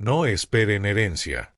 No esperen herencia.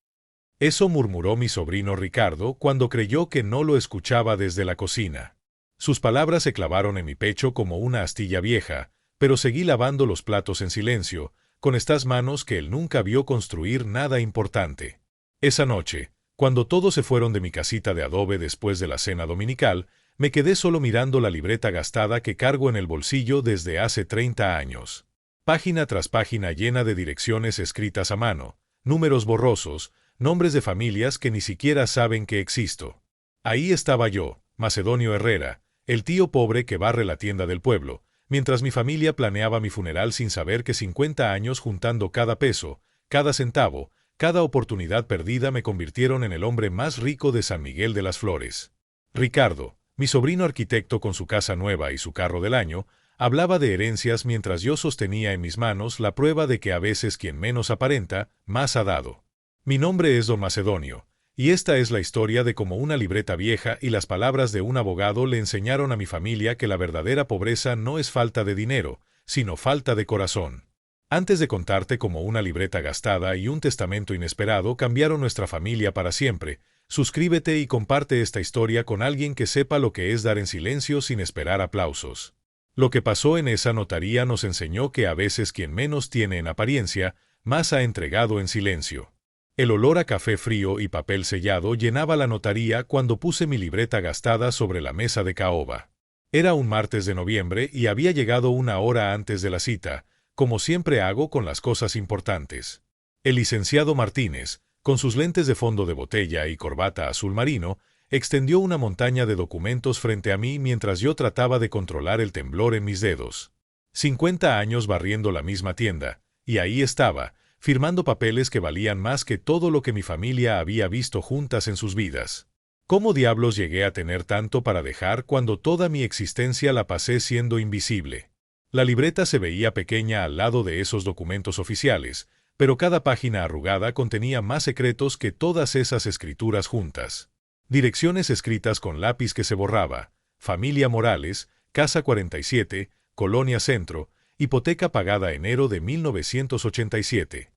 Eso murmuró mi sobrino Ricardo cuando creyó que no lo escuchaba desde la cocina. Sus palabras se clavaron en mi pecho como una astilla vieja, pero seguí lavando los platos en silencio, con estas manos que él nunca vio construir nada importante. Esa noche, cuando todos se fueron de mi casita de adobe después de la cena dominical, me quedé solo mirando la libreta gastada que cargo en el bolsillo desde hace 30 años. Página tras página llena de direcciones escritas a mano, números borrosos, nombres de familias que ni siquiera saben que existo. Ahí estaba yo, Macedonio Herrera, el tío pobre que barre la tienda del pueblo, mientras mi familia planeaba mi funeral sin saber que 50 años juntando cada peso, cada centavo, cada oportunidad perdida me convirtieron en el hombre más rico de San Miguel de las Flores. Ricardo, mi sobrino arquitecto con su casa nueva y su carro del año, hablaba de herencias mientras yo sostenía en mis manos la prueba de que a veces quien menos aparenta, más ha dado. Mi nombre es Don Macedonio, y esta es la historia de cómo una libreta vieja y las palabras de un abogado le enseñaron a mi familia que la verdadera pobreza no es falta de dinero, sino falta de corazón. Antes de contarte cómo una libreta gastada y un testamento inesperado cambiaron nuestra familia para siempre, suscríbete y comparte esta historia con alguien que sepa lo que es dar en silencio sin esperar aplausos. Lo que pasó en esa notaría nos enseñó que a veces quien menos tiene en apariencia, más ha entregado en silencio. El olor a café frío y papel sellado llenaba la notaría cuando puse mi libreta gastada sobre la mesa de caoba. Era un martes de noviembre y había llegado una hora antes de la cita, como siempre hago con las cosas importantes. El licenciado Martínez, con sus lentes de fondo de botella y corbata azul marino, extendió una montaña de documentos frente a mí mientras yo trataba de controlar el temblor en mis dedos. 50 años barriendo la misma tienda, y ahí estaba, firmando papeles que valían más que todo lo que mi familia había visto juntas en sus vidas. ¿Cómo diablos llegué a tener tanto para dejar cuando toda mi existencia la pasé siendo invisible? La libreta se veía pequeña al lado de esos documentos oficiales, pero cada página arrugada contenía más secretos que todas esas escrituras juntas. Direcciones escritas con lápiz que se borraba, familia Morales, casa 47, Colonia Centro, hipoteca pagada enero de 1987.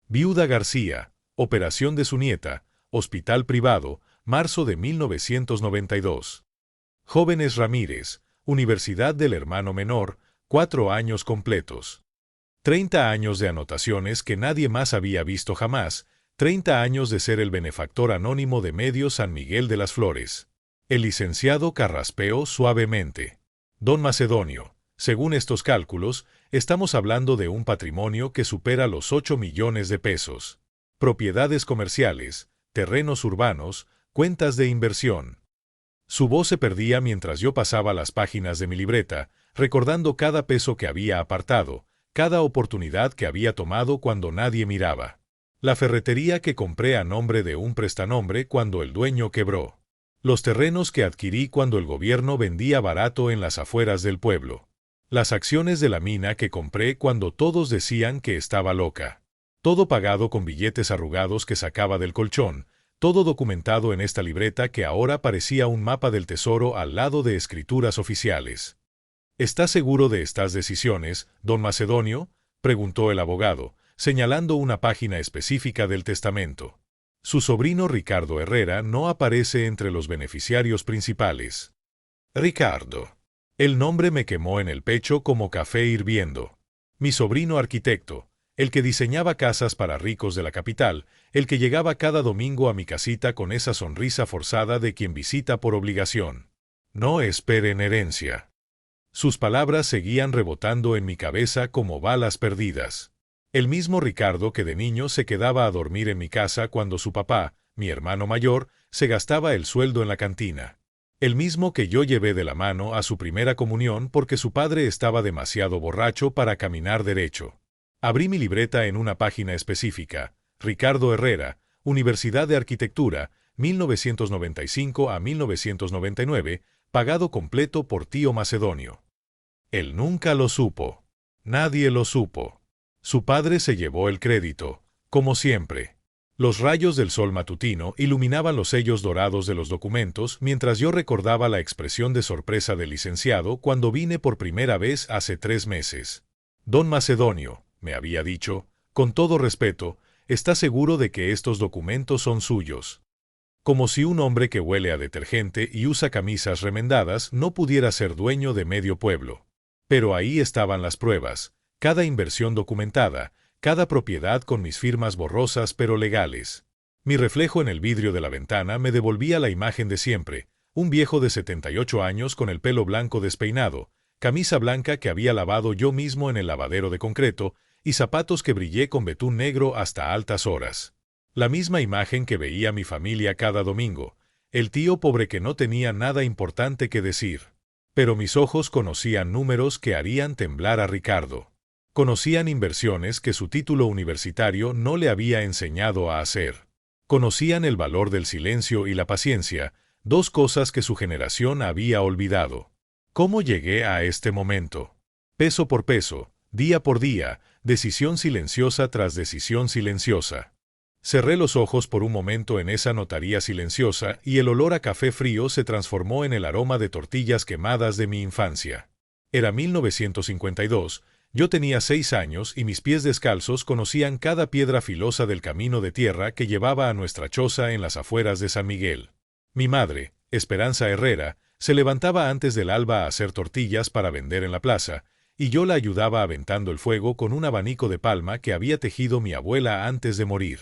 Viuda García, operación de su nieta, hospital privado, marzo de 1992. Jóvenes Ramírez, Universidad del Hermano Menor, 4 años completos. 30 años de anotaciones que nadie más había visto jamás, 30 años de ser el benefactor anónimo de Medio San Miguel de las Flores. El licenciado carraspeó suavemente. Don Macedonio, según estos cálculos, estamos hablando de un patrimonio que supera los 8 millones de pesos. Propiedades comerciales, terrenos urbanos, cuentas de inversión. Su voz se perdía mientras yo pasaba las páginas de mi libreta, recordando cada peso que había apartado, cada oportunidad que había tomado cuando nadie miraba. La ferretería que compré a nombre de un prestanombre cuando el dueño quebró. Los terrenos que adquirí cuando el gobierno vendía barato en las afueras del pueblo. Las acciones de la mina que compré cuando todos decían que estaba loca. Todo pagado con billetes arrugados que sacaba del colchón, todo documentado en esta libreta que ahora parecía un mapa del tesoro al lado de escrituras oficiales. ¿Está seguro de estas decisiones, don Macedonio?, preguntó el abogado, señalando una página específica del testamento. Su sobrino Ricardo Herrera no aparece entre los beneficiarios principales. Ricardo. El nombre me quemó en el pecho como café hirviendo. Mi sobrino arquitecto, el que diseñaba casas para ricos de la capital, el que llegaba cada domingo a mi casita con esa sonrisa forzada de quien visita por obligación. No esperen herencia. Sus palabras seguían rebotando en mi cabeza como balas perdidas. El mismo Ricardo que de niño se quedaba a dormir en mi casa cuando su papá, mi hermano mayor, se gastaba el sueldo en la cantina. El mismo que yo llevé de la mano a su primera comunión porque su padre estaba demasiado borracho para caminar derecho. Abrí mi libreta en una página específica, Ricardo Herrera, Universidad de Arquitectura, 1995 a 1999, pagado completo por tío Macedonio. Él nunca lo supo. Nadie lo supo. Su padre se llevó el crédito, como siempre. Los rayos del sol matutino iluminaban los sellos dorados de los documentos mientras yo recordaba la expresión de sorpresa del licenciado cuando vine por primera vez hace 3 meses. Don Macedonio, me había dicho, con todo respeto, está seguro de que estos documentos son suyos. Como si un hombre que huele a detergente y usa camisas remendadas no pudiera ser dueño de medio pueblo. Pero ahí estaban las pruebas, cada inversión documentada, cada propiedad con mis firmas borrosas pero legales. Mi reflejo en el vidrio de la ventana me devolvía la imagen de siempre, un viejo de 78 años con el pelo blanco despeinado, camisa blanca que había lavado yo mismo en el lavadero de concreto y zapatos que brillé con betún negro hasta altas horas. La misma imagen que veía mi familia cada domingo, el tío pobre que no tenía nada importante que decir. Pero mis ojos conocían números que harían temblar a Ricardo. Conocían inversiones que su título universitario no le había enseñado a hacer. Conocían el valor del silencio y la paciencia, dos cosas que su generación había olvidado. ¿Cómo llegué a este momento? Peso por peso, día por día, decisión silenciosa tras decisión silenciosa. Cerré los ojos por un momento en esa notaría silenciosa y el olor a café frío se transformó en el aroma de tortillas quemadas de mi infancia. Era 1952, yo tenía 6 años y mis pies descalzos conocían cada piedra filosa del camino de tierra que llevaba a nuestra choza en las afueras de San Miguel. Mi madre, Esperanza Herrera, se levantaba antes del alba a hacer tortillas para vender en la plaza, y yo la ayudaba aventando el fuego con un abanico de palma que había tejido mi abuela antes de morir.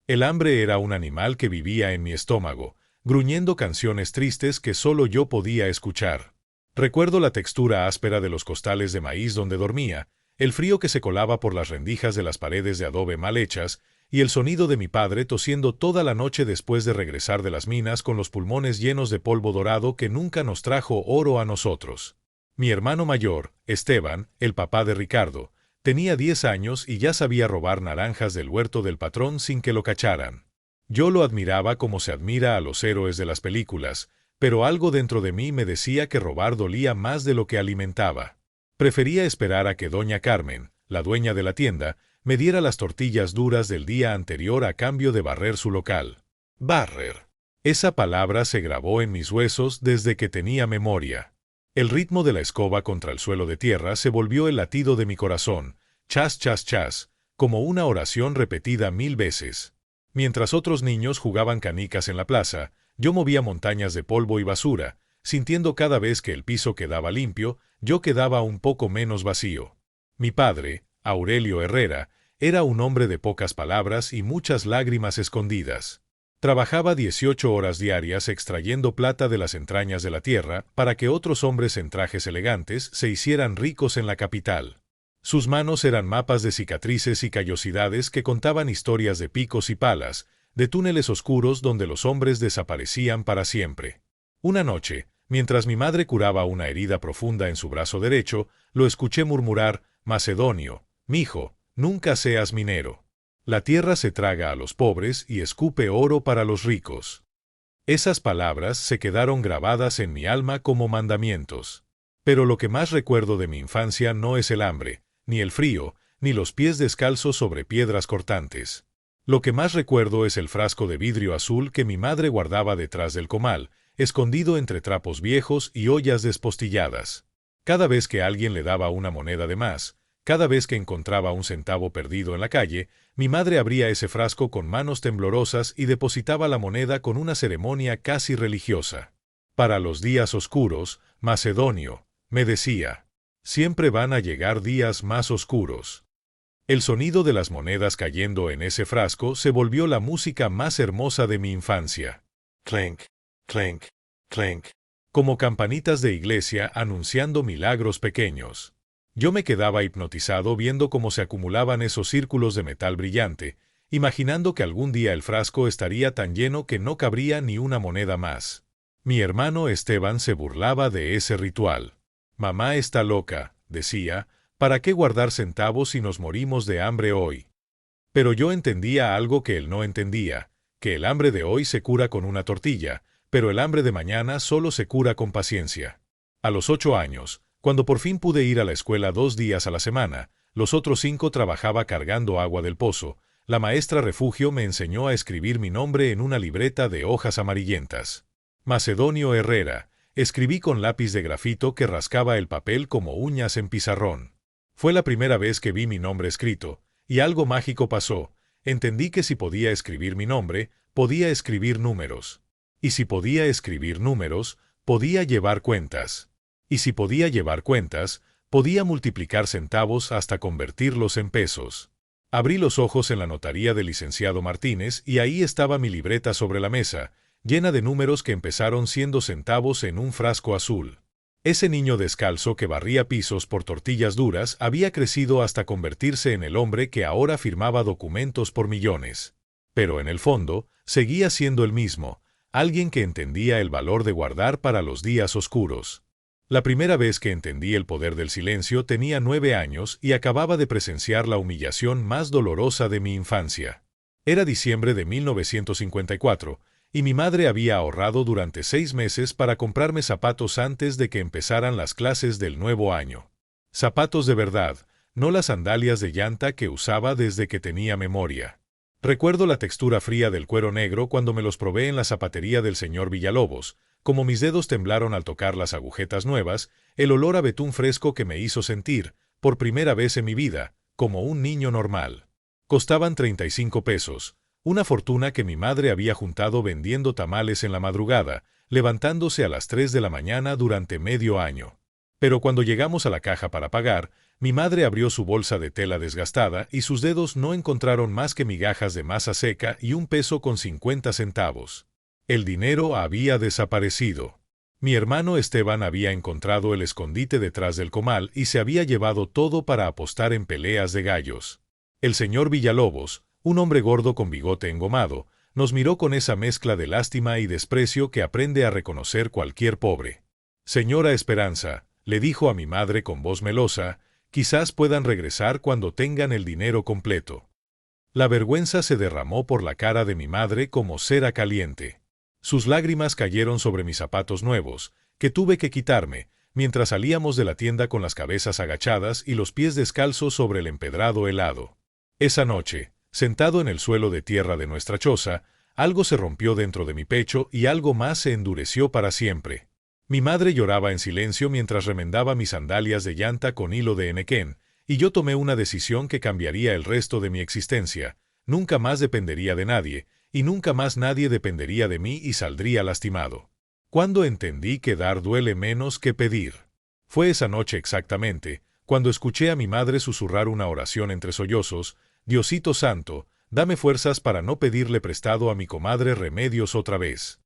El hambre era un animal que vivía en mi estómago, gruñendo canciones tristes que solo yo podía escuchar. Recuerdo la textura áspera de los costales de maíz donde dormía, el frío que se colaba por las rendijas de las paredes de adobe mal hechas, y el sonido de mi padre tosiendo toda la noche después de regresar de las minas con los pulmones llenos de polvo dorado que nunca nos trajo oro a nosotros. Mi hermano mayor, Esteban, el papá de Ricardo, tenía 10 años y ya sabía robar naranjas del huerto del patrón sin que lo cacharan. Yo lo admiraba como se admira a los héroes de las películas, pero algo dentro de mí me decía que robar dolía más de lo que alimentaba. Prefería esperar a que doña Carmen, la dueña de la tienda, me diera las tortillas duras del día anterior a cambio de barrer su local. Barrer. Esa palabra se grabó en mis huesos desde que tenía memoria. El ritmo de la escoba contra el suelo de tierra se volvió el latido de mi corazón, chas chas chas, como una oración repetida 1000 veces. Mientras otros niños jugaban canicas en la plaza, yo movía montañas de polvo y basura, sintiendo cada vez que el piso quedaba limpio, yo quedaba un poco menos vacío. Mi padre, Aurelio Herrera, era un hombre de pocas palabras y muchas lágrimas escondidas. Trabajaba 18 horas diarias extrayendo plata de las entrañas de la tierra para que otros hombres en trajes elegantes se hicieran ricos en la capital. Sus manos eran mapas de cicatrices y callosidades que contaban historias de picos y palas, de túneles oscuros donde los hombres desaparecían para siempre. Una noche, mientras mi madre curaba una herida profunda en su brazo derecho, lo escuché murmurar: «Macedonio, mijo, nunca seas minero. La tierra se traga a los pobres y escupe oro para los ricos». Esas palabras se quedaron grabadas en mi alma como mandamientos. Pero lo que más recuerdo de mi infancia no es el hambre, ni el frío, ni los pies descalzos sobre piedras cortantes. Lo que más recuerdo es el frasco de vidrio azul que mi madre guardaba detrás del comal, escondido entre trapos viejos y ollas despostilladas. Cada vez que alguien le daba una moneda de más, cada vez que encontraba un centavo perdido en la calle, mi madre abría ese frasco con manos temblorosas y depositaba la moneda con una ceremonia casi religiosa. Para los días oscuros, Macedonio, me decía, siempre van a llegar días más oscuros. El sonido de las monedas cayendo en ese frasco se volvió la música más hermosa de mi infancia. Clink, clink, clink. Como campanitas de iglesia anunciando milagros pequeños. Yo me quedaba hipnotizado viendo cómo se acumulaban esos círculos de metal brillante, imaginando que algún día el frasco estaría tan lleno que no cabría ni una moneda más. Mi hermano Esteban se burlaba de ese ritual. «Mamá está loca», decía, «¿para qué guardar centavos si nos morimos de hambre hoy?» Pero yo entendía algo que él no entendía, que el hambre de hoy se cura con una tortilla, pero el hambre de mañana solo se cura con paciencia. A los 8 años, cuando por fin pude ir a la escuela 2 días a la semana, los otros 5 trabajaba cargando agua del pozo, la maestra Refugio me enseñó a escribir mi nombre en una libreta de hojas amarillentas. Macedonio Herrera, escribí con lápiz de grafito que rascaba el papel como uñas en pizarrón. Fue la primera vez que vi mi nombre escrito, y algo mágico pasó. Entendí que si podía escribir mi nombre, podía escribir números. Y si podía escribir números, podía llevar cuentas. Y si podía llevar cuentas, podía multiplicar centavos hasta convertirlos en pesos. Abrí los ojos en la notaría del licenciado Martínez y ahí estaba mi libreta sobre la mesa, llena de números que empezaron siendo centavos en un frasco azul. Ese niño descalzo que barría pisos por tortillas duras había crecido hasta convertirse en el hombre que ahora firmaba documentos por millones. Pero en el fondo, seguía siendo el mismo, alguien que entendía el valor de guardar para los días oscuros. La primera vez que entendí el poder del silencio tenía 9 años y acababa de presenciar la humillación más dolorosa de mi infancia. Era diciembre de 1954, y mi madre había ahorrado durante 6 meses para comprarme zapatos antes de que empezaran las clases del nuevo año. Zapatos de verdad, no las sandalias de llanta que usaba desde que tenía memoria. Recuerdo la textura fría del cuero negro cuando me los probé en la zapatería del señor Villalobos, como mis dedos temblaron al tocar las agujetas nuevas, el olor a betún fresco que me hizo sentir, por primera vez en mi vida, como un niño normal. Costaban 35 pesos, una fortuna que mi madre había juntado vendiendo tamales en la madrugada, levantándose a las 3 de la mañana durante medio año. Pero cuando llegamos a la caja para pagar, mi madre abrió su bolsa de tela desgastada y sus dedos no encontraron más que migajas de masa seca y un peso con 50 centavos. El dinero había desaparecido. Mi hermano Esteban había encontrado el escondite detrás del comal y se había llevado todo para apostar en peleas de gallos. El señor Villalobos, un hombre gordo con bigote engomado, nos miró con esa mezcla de lástima y desprecio que aprende a reconocer cualquier pobre. Señora Esperanza, le dijo a mi madre con voz melosa, quizás puedan regresar cuando tengan el dinero completo. La vergüenza se derramó por la cara de mi madre como cera caliente. Sus lágrimas cayeron sobre mis zapatos nuevos, que tuve que quitarme, mientras salíamos de la tienda con las cabezas agachadas y los pies descalzos sobre el empedrado helado. Esa noche, sentado en el suelo de tierra de nuestra choza, algo se rompió dentro de mi pecho y algo más se endureció para siempre. Mi madre lloraba en silencio mientras remendaba mis sandalias de llanta con hilo de henequén, y yo tomé una decisión que cambiaría el resto de mi existencia. Nunca más dependería de nadie, y nunca más nadie dependería de mí y saldría lastimado. Cuando entendí que dar duele menos que pedir. Fue esa noche exactamente, cuando escuché a mi madre susurrar una oración entre sollozos: Diosito Santo, dame fuerzas para no pedirle prestado a mi comadre Remedios otra vez.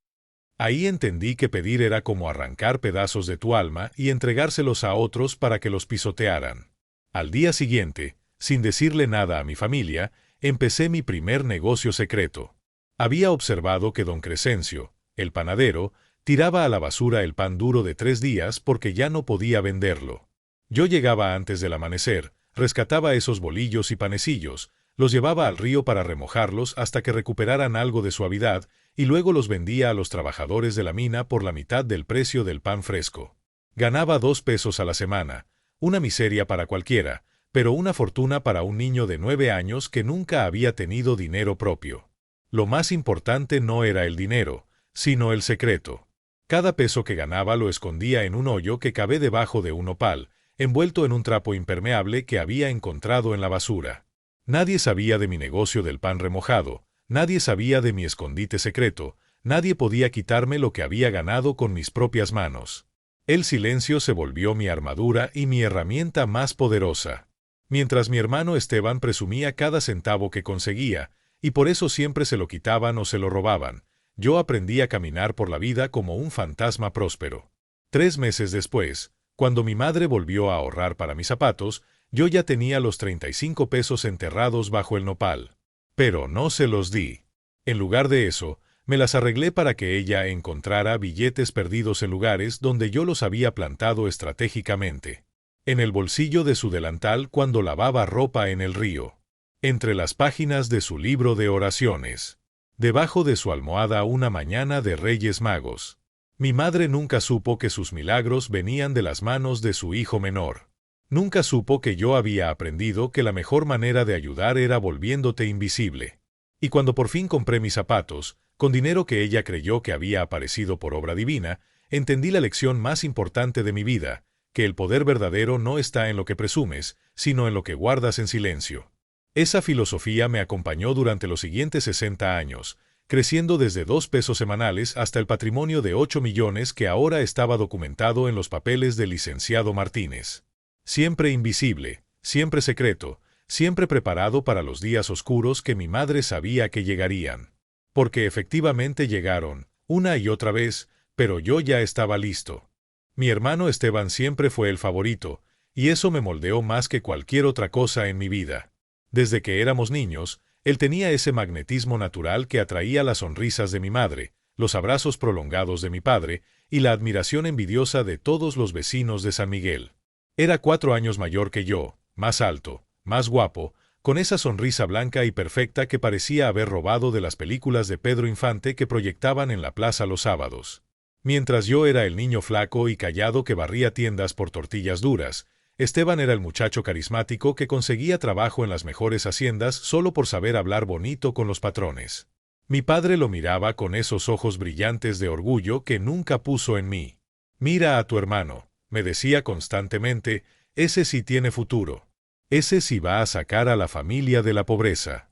Ahí entendí que pedir era como arrancar pedazos de tu alma y entregárselos a otros para que los pisotearan. Al día siguiente, sin decirle nada a mi familia, empecé mi primer negocio secreto. Había observado que don Crescencio, el panadero, tiraba a la basura el pan duro de 3 días porque ya no podía venderlo. Yo llegaba antes del amanecer, rescataba esos bolillos y panecillos, los llevaba al río para remojarlos hasta que recuperaran algo de suavidad y luego los vendía a los trabajadores de la mina por la mitad del precio del pan fresco. Ganaba 2 pesos a la semana, una miseria para cualquiera, pero una fortuna para un niño de 9 años que nunca había tenido dinero propio. Lo más importante no era el dinero, sino el secreto. Cada peso que ganaba lo escondía en un hoyo que cavé debajo de un nopal, envuelto en un trapo impermeable que había encontrado en la basura. Nadie sabía de mi negocio del pan remojado, nadie sabía de mi escondite secreto, nadie podía quitarme lo que había ganado con mis propias manos. El silencio se volvió mi armadura y mi herramienta más poderosa. Mientras mi hermano Esteban presumía cada centavo que conseguía, y por eso siempre se lo quitaban o se lo robaban, yo aprendí a caminar por la vida como un fantasma próspero. 3 meses después, cuando mi madre volvió a ahorrar para mis zapatos, yo ya tenía los 35 pesos enterrados bajo el nopal. Pero no se los di. En lugar de eso, me las arreglé para que ella encontrara billetes perdidos en lugares donde yo los había plantado estratégicamente. En el bolsillo de su delantal cuando lavaba ropa en el río. Entre las páginas de su libro de oraciones. Debajo de su almohada una mañana de Reyes Magos. Mi madre nunca supo que sus milagros venían de las manos de su hijo menor. Nunca supo que yo había aprendido que la mejor manera de ayudar era volviéndote invisible. Y cuando por fin compré mis zapatos, con dinero que ella creyó que había aparecido por obra divina, entendí la lección más importante de mi vida, que el poder verdadero no está en lo que presumes, sino en lo que guardas en silencio. Esa filosofía me acompañó durante los siguientes 60 años, creciendo desde 2 pesos semanales hasta el patrimonio de 8 millones que ahora estaba documentado en los papeles del licenciado Martínez. Siempre invisible, siempre secreto, siempre preparado para los días oscuros que mi madre sabía que llegarían. Porque efectivamente llegaron, una y otra vez, pero yo ya estaba listo. Mi hermano Esteban siempre fue el favorito, y eso me moldeó más que cualquier otra cosa en mi vida. Desde que éramos niños, él tenía ese magnetismo natural que atraía las sonrisas de mi madre, los abrazos prolongados de mi padre y la admiración envidiosa de todos los vecinos de San Miguel. Era 4 años mayor que yo, más alto, más guapo, con esa sonrisa blanca y perfecta que parecía haber robado de las películas de Pedro Infante que proyectaban en la plaza los sábados. Mientras yo era el niño flaco y callado que barría tiendas por tortillas duras, Esteban era el muchacho carismático que conseguía trabajo en las mejores haciendas solo por saber hablar bonito con los patrones. Mi padre lo miraba con esos ojos brillantes de orgullo que nunca puso en mí. «Mira a tu hermano», me decía constantemente, «ese sí tiene futuro. Ese sí va a sacar a la familia de la pobreza».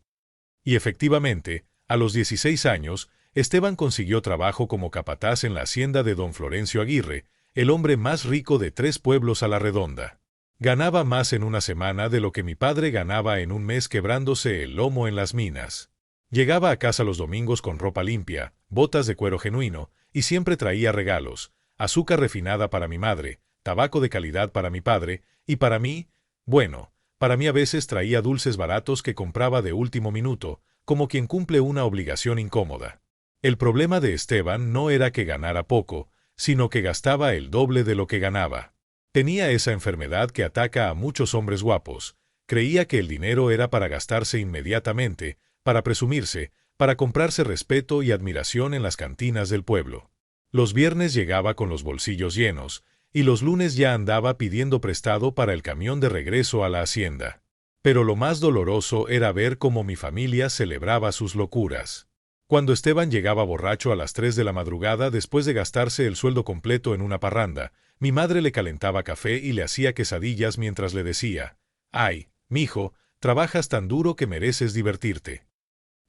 Y efectivamente, a los 16 años, Esteban consiguió trabajo como capataz en la hacienda de don Florencio Aguirre, el hombre más rico de 3 pueblos a la redonda. Ganaba más en una semana de lo que mi padre ganaba en un mes quebrándose el lomo en las minas. Llegaba a casa los domingos con ropa limpia, botas de cuero genuino, y siempre traía regalos, azúcar refinada para mi madre, tabaco de calidad para mi padre, y para mí, bueno, para mí a veces traía dulces baratos que compraba de último minuto, como quien cumple una obligación incómoda. El problema de Esteban no era que ganara poco, sino que gastaba el doble de lo que ganaba. Tenía esa enfermedad que ataca a muchos hombres guapos. Creía que el dinero era para gastarse inmediatamente, para presumirse, para comprarse respeto y admiración en las cantinas del pueblo. Los viernes llegaba con los bolsillos llenos, y los lunes ya andaba pidiendo prestado para el camión de regreso a la hacienda. Pero lo más doloroso era ver cómo mi familia celebraba sus locuras. Cuando Esteban llegaba borracho a las 3 de la madrugada después de gastarse el sueldo completo en una parranda, mi madre le calentaba café y le hacía quesadillas mientras le decía, «Ay, mijo, trabajas tan duro que mereces divertirte».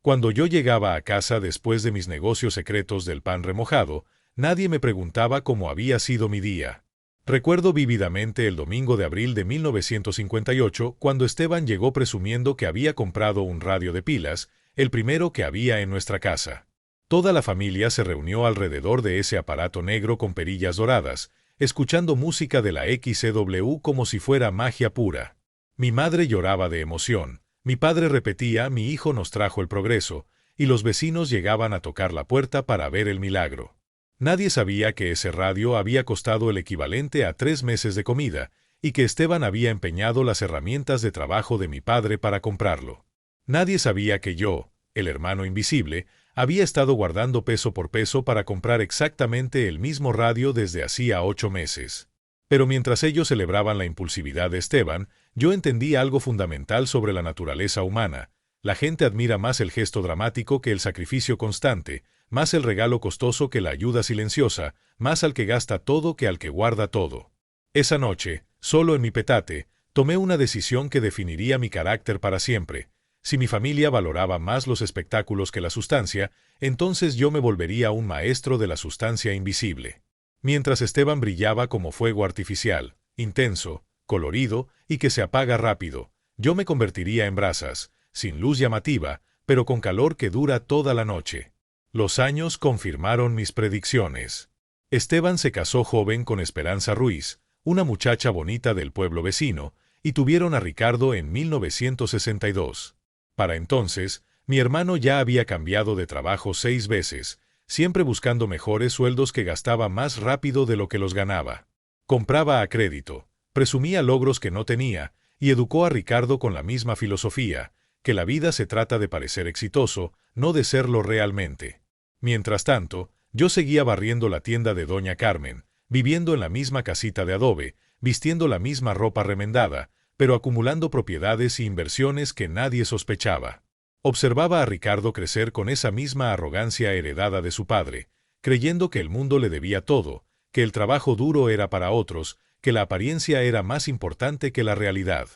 Cuando yo llegaba a casa después de mis negocios secretos del pan remojado, nadie me preguntaba cómo había sido mi día. Recuerdo vívidamente el domingo de abril de 1958, cuando Esteban llegó presumiendo que había comprado un radio de pilas, el primero que había en nuestra casa. Toda la familia se reunió alrededor de ese aparato negro con perillas doradas, escuchando música de la XCW como si fuera magia pura. Mi madre lloraba de emoción, mi padre repetía «Mi hijo nos trajo el progreso», y los vecinos llegaban a tocar la puerta para ver el milagro. Nadie sabía que ese radio había costado el equivalente a 3 meses de comida, y que Esteban había empeñado las herramientas de trabajo de mi padre para comprarlo. Nadie sabía que yo, el hermano invisible, había estado guardando peso por peso para comprar exactamente el mismo radio desde hacía 8 meses. Pero mientras ellos celebraban la impulsividad de Esteban, yo entendí algo fundamental sobre la naturaleza humana. La gente admira más el gesto dramático que el sacrificio constante, más el regalo costoso que la ayuda silenciosa, más al que gasta todo que al que guarda todo. Esa noche, solo en mi petate, tomé una decisión que definiría mi carácter para siempre. Si mi familia valoraba más los espectáculos que la sustancia, entonces yo me volvería un maestro de la sustancia invisible. Mientras Esteban brillaba como fuego artificial, intenso, colorido y que se apaga rápido, yo me convertiría en brasas, sin luz llamativa, pero con calor que dura toda la noche. Los años confirmaron mis predicciones. Esteban se casó joven con Esperanza Ruiz, una muchacha bonita del pueblo vecino, y tuvieron a Ricardo en 1962. Para entonces, mi hermano ya había cambiado de trabajo 6 veces, siempre buscando mejores sueldos que gastaba más rápido de lo que los ganaba. Compraba a crédito, presumía logros que no tenía, y educó a Ricardo con la misma filosofía, que la vida se trata de parecer exitoso, no de serlo realmente. Mientras tanto, yo seguía barriendo la tienda de Doña Carmen, viviendo en la misma casita de adobe, vistiendo la misma ropa remendada, pero acumulando propiedades y inversiones que nadie sospechaba. Observaba a Ricardo crecer con esa misma arrogancia heredada de su padre, creyendo que el mundo le debía todo, que el trabajo duro era para otros, que la apariencia era más importante que la realidad.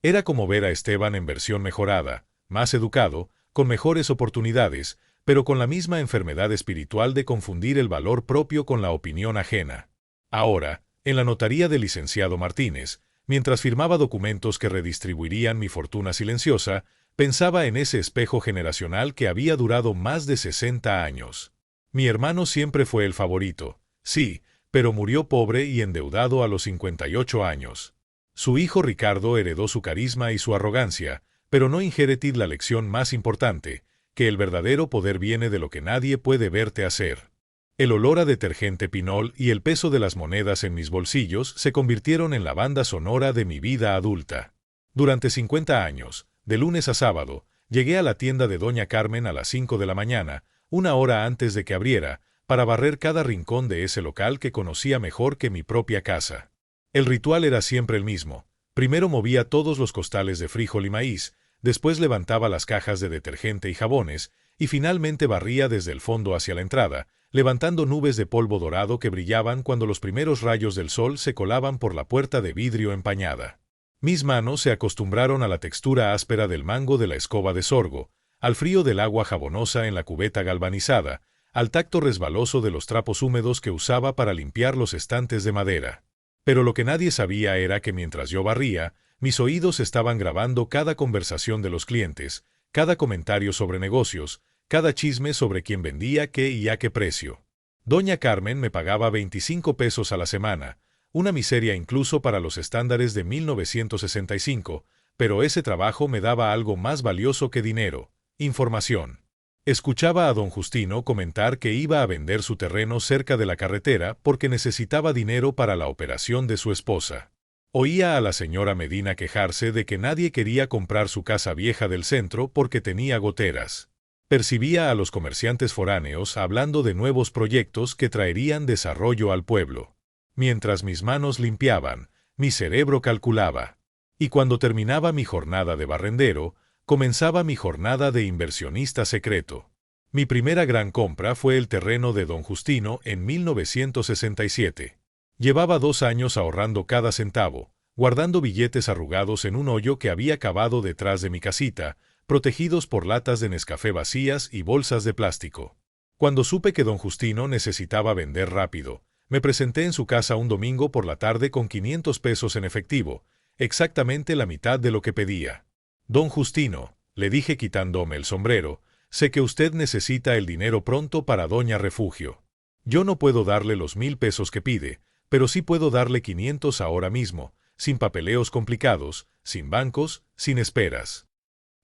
Era como ver a Esteban en versión mejorada, más educado, con mejores oportunidades, pero con la misma enfermedad espiritual de confundir el valor propio con la opinión ajena. Ahora, en la notaría del licenciado Martínez, mientras firmaba documentos que redistribuirían mi fortuna silenciosa, pensaba en ese espejo generacional que había durado más de 60 años. Mi hermano siempre fue el favorito, sí, pero murió pobre y endeudado a los 58 años. Su hijo Ricardo heredó su carisma y su arrogancia, pero no inheritó la lección más importante, que el verdadero poder viene de lo que nadie puede verte hacer. El olor a detergente Pinol y el peso de las monedas en mis bolsillos se convirtieron en la banda sonora de mi vida adulta. Durante 50 años, de lunes a sábado, llegué a la tienda de Doña Carmen a las 5 de la mañana, una hora antes de que abriera, para barrer cada rincón de ese local que conocía mejor que mi propia casa. El ritual era siempre el mismo. Primero movía todos los costales de frijol y maíz, después levantaba las cajas de detergente y jabones, y finalmente barría desde el fondo hacia la entrada, levantando nubes de polvo dorado que brillaban cuando los primeros rayos del sol se colaban por la puerta de vidrio empañada. Mis manos se acostumbraron a la textura áspera del mango de la escoba de sorgo, al frío del agua jabonosa en la cubeta galvanizada, al tacto resbaloso de los trapos húmedos que usaba para limpiar los estantes de madera. Pero lo que nadie sabía era que mientras yo barría, mis oídos estaban grabando cada conversación de los clientes, cada comentario sobre negocios, cada chisme sobre quién vendía qué y a qué precio. Doña Carmen me pagaba 25 pesos a la semana, una miseria incluso para los estándares de 1965, pero ese trabajo me daba algo más valioso que dinero: información. Escuchaba a don Justino comentar que iba a vender su terreno cerca de la carretera porque necesitaba dinero para la operación de su esposa. Oía a la señora Medina quejarse de que nadie quería comprar su casa vieja del centro porque tenía goteras. Percibía a los comerciantes foráneos hablando de nuevos proyectos que traerían desarrollo al pueblo. Mientras mis manos limpiaban, mi cerebro calculaba. Y cuando terminaba mi jornada de barrendero, comenzaba mi jornada de inversionista secreto. Mi primera gran compra fue el terreno de don Justino en 1967. Llevaba 2 años ahorrando cada centavo, guardando billetes arrugados en un hoyo que había cavado detrás de mi casita, protegidos por latas de Nescafé vacías y bolsas de plástico. Cuando supe que don Justino necesitaba vender rápido, me presenté en su casa un domingo por la tarde con 500 pesos en efectivo, exactamente la mitad de lo que pedía. Don Justino, le dije quitándome el sombrero, sé que usted necesita el dinero pronto para Doña Refugio. Yo no puedo darle los 1000 pesos que pide, pero sí puedo darle 500 ahora mismo, sin papeleos complicados, sin bancos, sin esperas.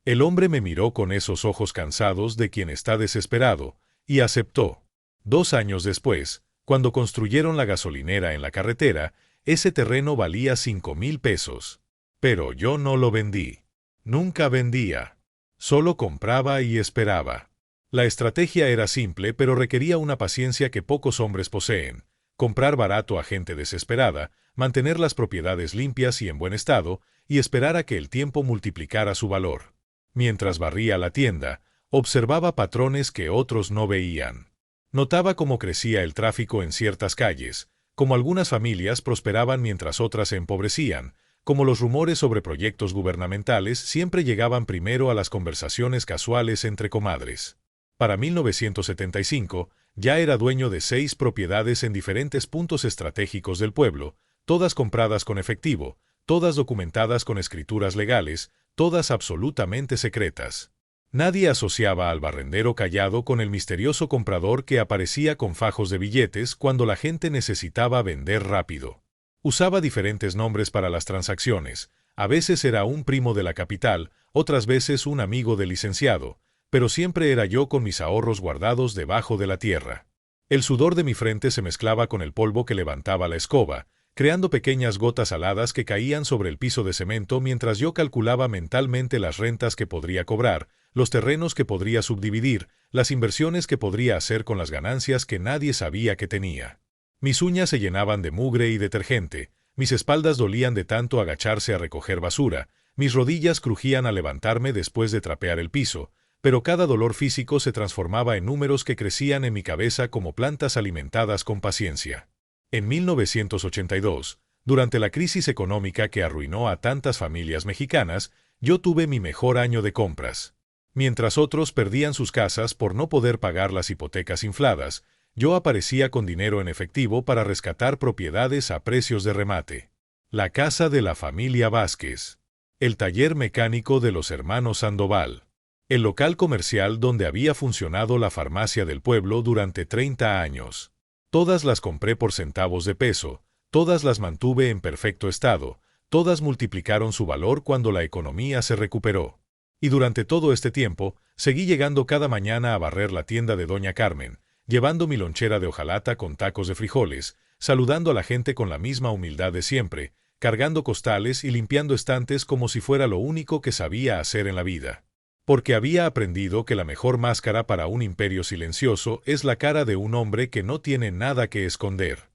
El hombre me miró con esos ojos cansados de quien está desesperado, y aceptó. 2 años después, cuando construyeron la gasolinera en la carretera, ese terreno valía 5000 pesos. Pero yo no lo vendí. Nunca vendía. Solo compraba y esperaba. La estrategia era simple, pero requería una paciencia que pocos hombres poseen: comprar barato a gente desesperada, mantener las propiedades limpias y en buen estado, y esperar a que el tiempo multiplicara su valor. Mientras barría la tienda, observaba patrones que otros no veían. Notaba cómo crecía el tráfico en ciertas calles, cómo algunas familias prosperaban mientras otras se empobrecían, como los rumores sobre proyectos gubernamentales siempre llegaban primero a las conversaciones casuales entre comadres. Para 1975, ya era dueño de 6 propiedades en diferentes puntos estratégicos del pueblo, todas compradas con efectivo, todas documentadas con escrituras legales, todas absolutamente secretas. Nadie asociaba al barrendero callado con el misterioso comprador que aparecía con fajos de billetes cuando la gente necesitaba vender rápido. Usaba diferentes nombres para las transacciones. A veces era un primo de la capital, otras veces un amigo del licenciado, pero siempre era yo con mis ahorros guardados debajo de la tierra. El sudor de mi frente se mezclaba con el polvo que levantaba la escoba, creando pequeñas gotas aladas que caían sobre el piso de cemento mientras yo calculaba mentalmente las rentas que podría cobrar, los terrenos que podría subdividir, las inversiones que podría hacer con las ganancias que nadie sabía que tenía. Mis uñas se llenaban de mugre y detergente, mis espaldas dolían de tanto agacharse a recoger basura, mis rodillas crujían al levantarme después de trapear el piso, pero cada dolor físico se transformaba en números que crecían en mi cabeza como plantas alimentadas con paciencia. En 1982, Durante la crisis económica que arruinó a tantas familias mexicanas, yo tuve mi mejor año de compras. Mientras otros perdían sus casas por no poder pagar las hipotecas infladas, yo aparecía con dinero en efectivo para rescatar propiedades a precios de remate. La casa de la familia Vázquez. El taller mecánico de los hermanos Sandoval. El local comercial donde había funcionado la farmacia del pueblo durante 30 años. Todas las compré por centavos de peso, todas las mantuve en perfecto estado, todas multiplicaron su valor cuando la economía se recuperó. Y durante todo este tiempo, seguí llegando cada mañana a barrer la tienda de Doña Carmen, llevando mi lonchera de hojalata con tacos de frijoles, saludando a la gente con la misma humildad de siempre, cargando costales y limpiando estantes como si fuera lo único que sabía hacer en la vida. Porque había aprendido que la mejor máscara para un imperio silencioso es la cara de un hombre que no tiene nada que esconder.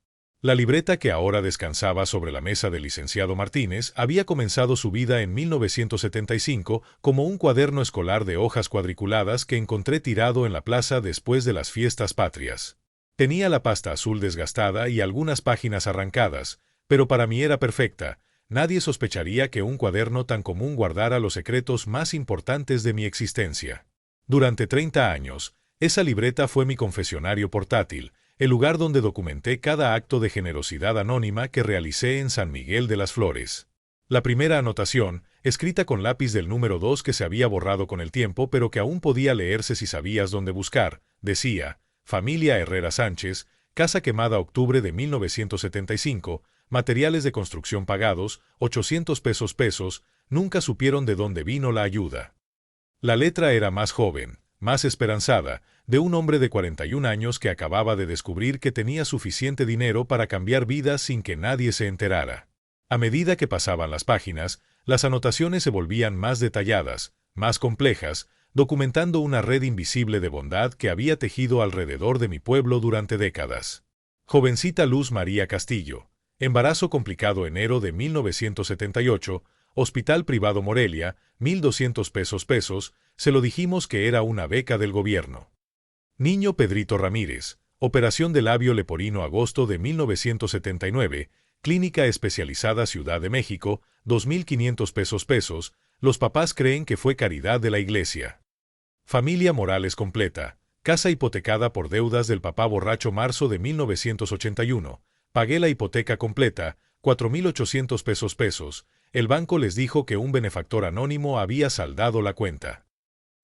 La libreta que ahora descansaba sobre la mesa del licenciado Martínez había comenzado su vida en 1975 como un cuaderno escolar de hojas cuadriculadas que encontré tirado en la plaza después de las fiestas patrias. Tenía la pasta azul desgastada y algunas páginas arrancadas, pero para mí era perfecta. Nadie sospecharía que un cuaderno tan común guardara los secretos más importantes de mi existencia. Durante 30 años, esa libreta fue mi confesionario portátil, el lugar donde documenté cada acto de generosidad anónima que realicé en San Miguel de las Flores. La primera anotación, escrita con lápiz del número 2 que se había borrado con el tiempo pero que aún podía leerse si sabías dónde buscar, decía: Familia Herrera Sánchez, casa quemada octubre de 1975, materiales de construcción pagados, 800 pesos, nunca supieron de dónde vino la ayuda. La letra era más joven, más esperanzada, de un hombre de 41 años que acababa de descubrir que tenía suficiente dinero para cambiar vidas sin que nadie se enterara. A medida que pasaban las páginas, las anotaciones se volvían más detalladas, más complejas, documentando una red invisible de bondad que había tejido alrededor de mi pueblo durante décadas. Jovencita Luz María Castillo. Embarazo complicado enero de 1978, Hospital Privado Morelia, 1,200 pesos, se lo dijimos que era una beca del gobierno. Niño Pedrito Ramírez, operación de labio leporino agosto de 1979, Clínica Especializada Ciudad de México, 2,500 pesos, los papás creen que fue caridad de la iglesia. Familia Morales completa, casa hipotecada por deudas del papá borracho marzo de 1981, pagué la hipoteca completa, 4,800 pesos, el banco les dijo que un benefactor anónimo había saldado la cuenta.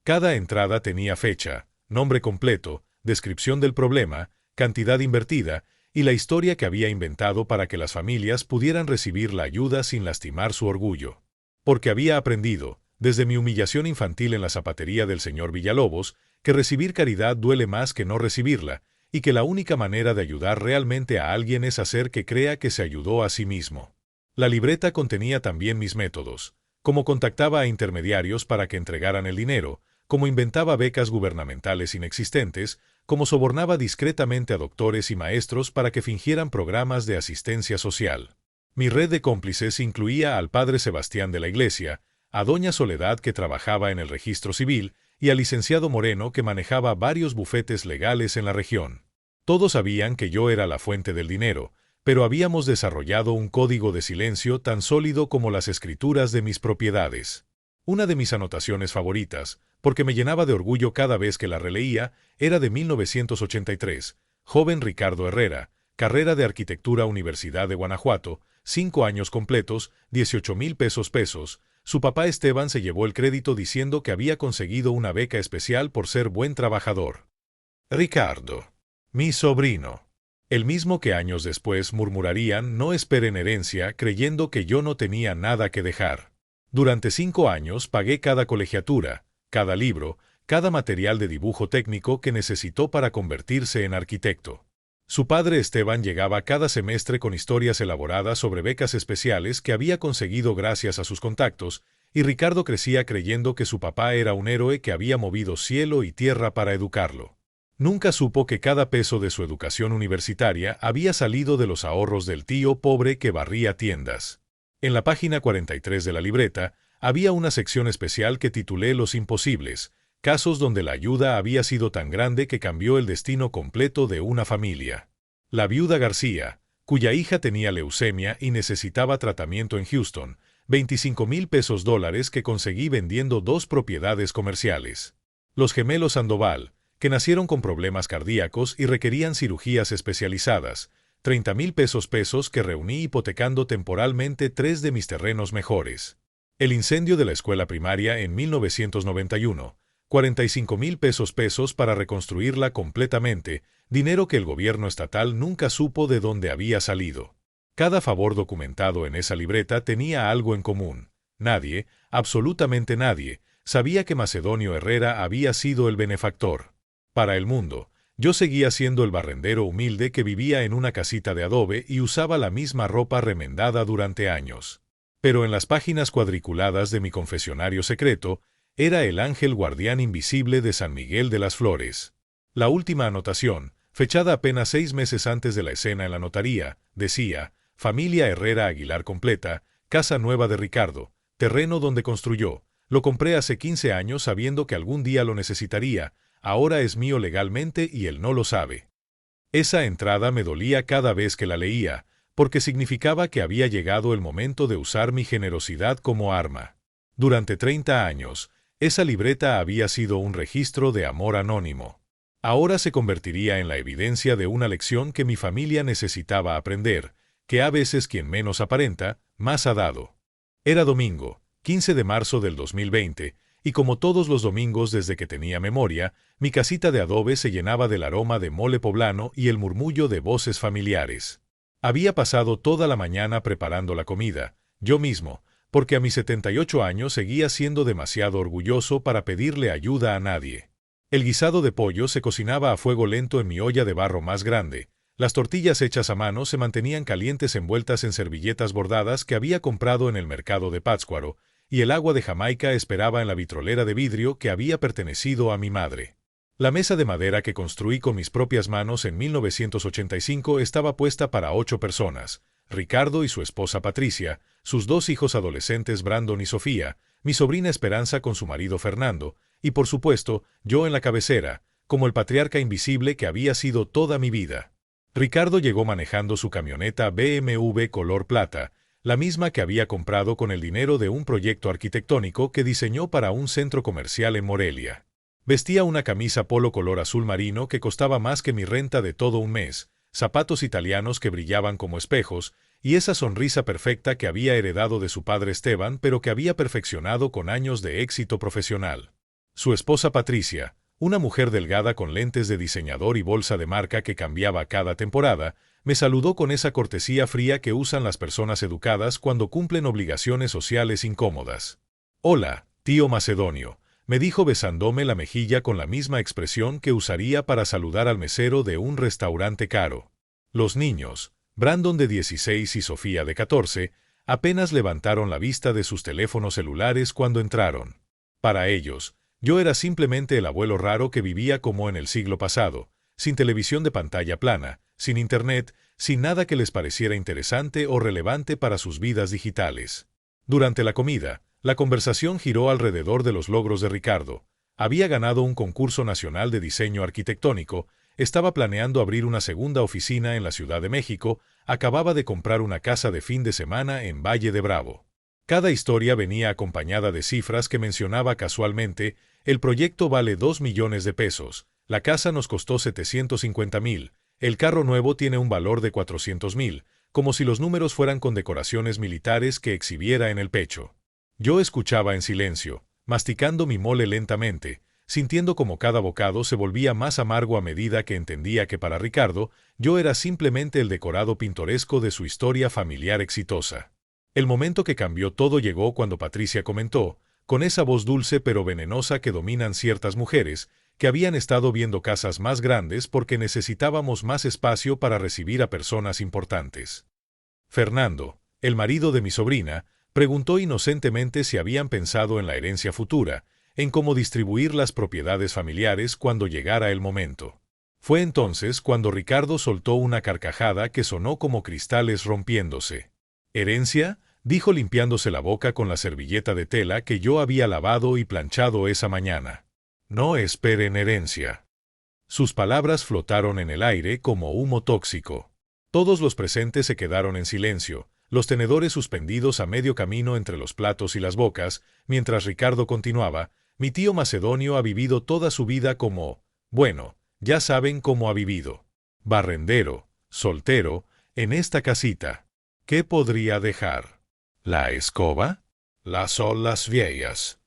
Cada entrada tenía fecha, nombre completo, descripción del problema, cantidad invertida y la historia que había inventado para que las familias pudieran recibir la ayuda sin lastimar su orgullo. Porque había aprendido, desde mi humillación infantil en la zapatería del señor Villalobos, que recibir caridad duele más que no recibirla, y que la única manera de ayudar realmente a alguien es hacer que crea que se ayudó a sí mismo. La libreta contenía también mis métodos, cómo contactaba a intermediarios para que entregaran el dinero, cómo inventaba becas gubernamentales inexistentes, cómo sobornaba discretamente a doctores y maestros para que fingieran programas de asistencia social. Mi red de cómplices incluía al padre Sebastián de la Iglesia, a doña Soledad que trabajaba en el registro civil, y al licenciado Moreno que manejaba varios bufetes legales en la región. Todos sabían que yo era la fuente del dinero, pero habíamos desarrollado un código de silencio tan sólido como las escrituras de mis propiedades. Una de mis anotaciones favoritas, porque me llenaba de orgullo cada vez que la releía, era de 1983, joven Ricardo Herrera, carrera de Arquitectura Universidad de Guanajuato, 5 años completos, 18,000 pesos, su papá Esteban se llevó el crédito diciendo que había conseguido una beca especial por ser buen trabajador. Ricardo, mi sobrino. El mismo que años después murmurarían no esperen herencia creyendo que yo no tenía nada que dejar. Durante 5 años pagué cada colegiatura, cada libro, cada material de dibujo técnico que necesitó para convertirse en arquitecto. Su padre Esteban llegaba cada semestre con historias elaboradas sobre becas especiales que había conseguido gracias a sus contactos, y Ricardo crecía creyendo que su papá era un héroe que había movido cielo y tierra para educarlo. Nunca supo que cada peso de su educación universitaria había salido de los ahorros del tío pobre que barría tiendas. En la página 43 de la libreta había una sección especial que titulé Los imposibles, casos donde la ayuda había sido tan grande que cambió el destino completo de una familia. La viuda García, cuya hija tenía leucemia y necesitaba tratamiento en Houston, 25,000 pesos dólares que conseguí vendiendo 2 propiedades comerciales. Los gemelos Sandoval, que nacieron con problemas cardíacos y requerían cirugías especializadas, 30,000 pesos que reuní hipotecando temporalmente 3 de mis terrenos mejores. El incendio de la escuela primaria en 1991, 45,000 pesos para reconstruirla completamente, dinero que el gobierno estatal nunca supo de dónde había salido. Cada favor documentado en esa libreta tenía algo en común. Nadie, absolutamente nadie, sabía que Macedonio Herrera había sido el benefactor. Para el mundo, yo seguía siendo el barrendero humilde que vivía en una casita de adobe y usaba la misma ropa remendada durante años. Pero en las páginas cuadriculadas de mi confesionario secreto, era el ángel guardián invisible de San Miguel de las Flores. La última anotación, fechada apenas 6 meses antes de la escena en la notaría, decía: Familia Herrera Aguilar completa, casa nueva de Ricardo, terreno donde construyó. Lo compré hace 15 años sabiendo que algún día lo necesitaría, ahora es mío legalmente y él no lo sabe. Esa entrada me dolía cada vez que la leía, porque significaba que había llegado el momento de usar mi generosidad como arma. Durante 30 años, esa libreta había sido un registro de amor anónimo. Ahora se convertiría en la evidencia de una lección que mi familia necesitaba aprender, que a veces quien menos aparenta, más ha dado. Era domingo, 15 de marzo del 2020, y como todos los domingos desde que tenía memoria, mi casita de adobe se llenaba del aroma de mole poblano y el murmullo de voces familiares. Había pasado toda la mañana preparando la comida, yo mismo, porque a mis 78 años seguía siendo demasiado orgulloso para pedirle ayuda a nadie. El guisado de pollo se cocinaba a fuego lento en mi olla de barro más grande, las tortillas hechas a mano se mantenían calientes envueltas en servilletas bordadas que había comprado en el mercado de Pátzcuaro, y el agua de Jamaica esperaba en la vitrolera de vidrio que había pertenecido a mi madre. La mesa de madera que construí con mis propias manos en 1985 estaba puesta para 8 personas, Ricardo y su esposa Patricia, sus 2 hijos adolescentes Brandon y Sofía, mi sobrina Esperanza con su marido Fernando, y por supuesto, yo en la cabecera, como el patriarca invisible que había sido toda mi vida. Ricardo llegó manejando su camioneta BMW color plata, la misma que había comprado con el dinero de un proyecto arquitectónico que diseñó para un centro comercial en Morelia. Vestía una camisa polo color azul marino que costaba más que mi renta de todo un mes, zapatos italianos que brillaban como espejos, y esa sonrisa perfecta que había heredado de su padre Esteban pero que había perfeccionado con años de éxito profesional. Su esposa Patricia, una mujer delgada con lentes de diseñador y bolsa de marca que cambiaba cada temporada, me saludó con esa cortesía fría que usan las personas educadas cuando cumplen obligaciones sociales incómodas. «Hola, tío Macedonio», me dijo besándome la mejilla con la misma expresión que usaría para saludar al mesero de un restaurante caro. Los niños, Brandon de 16 y Sofía de 14, apenas levantaron la vista de sus teléfonos celulares cuando entraron. Para ellos, yo era simplemente el abuelo raro que vivía como en el siglo pasado, sin televisión de pantalla plana, sin internet, sin nada que les pareciera interesante o relevante para sus vidas digitales. Durante la comida, la conversación giró alrededor de los logros de Ricardo. Había ganado un concurso nacional de diseño arquitectónico, estaba planeando abrir una segunda oficina en la Ciudad de México, acababa de comprar una casa de fin de semana en Valle de Bravo. Cada historia venía acompañada de cifras que mencionaba casualmente: el proyecto vale 2 millones de pesos, la casa nos costó 750,000, el carro nuevo tiene un valor de 400,000, como si los números fueran condecoraciones militares que exhibiera en el pecho. Yo escuchaba en silencio, masticando mi mole lentamente, sintiendo como cada bocado se volvía más amargo a medida que entendía que para Ricardo yo era simplemente el decorado pintoresco de su historia familiar exitosa. El momento que cambió todo llegó cuando Patricia comentó, con esa voz dulce pero venenosa que dominan ciertas mujeres, que habían estado viendo casas más grandes porque necesitábamos más espacio para recibir a personas importantes. Fernando, el marido de mi sobrina, preguntó inocentemente si habían pensado en la herencia futura, en cómo distribuir las propiedades familiares cuando llegara el momento. Fue entonces cuando Ricardo soltó una carcajada que sonó como cristales rompiéndose. «¿Herencia?», dijo limpiándose la boca con la servilleta de tela que yo había lavado y planchado esa mañana. «No esperen herencia». Sus palabras flotaron en el aire como humo tóxico. Todos los presentes se quedaron en silencio, los tenedores suspendidos a medio camino entre los platos y las bocas, mientras Ricardo continuaba: mi tío Macedonio ha vivido toda su vida como, bueno, ya saben cómo ha vivido. Barrendero, soltero, en esta casita. ¿Qué podría dejar? ¿La escoba? Las olas viejas.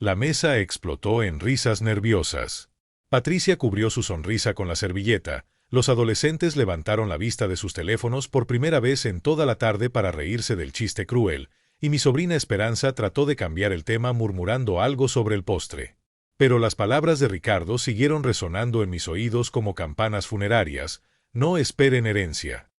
La mesa explotó en risas nerviosas. Patricia cubrió su sonrisa con la servilleta. Los adolescentes levantaron la vista de sus teléfonos por primera vez en toda la tarde para reírse del chiste cruel, y mi sobrina Esperanza trató de cambiar el tema murmurando algo sobre el postre. Pero las palabras de Ricardo siguieron resonando en mis oídos como campanas funerarias: no esperen herencia.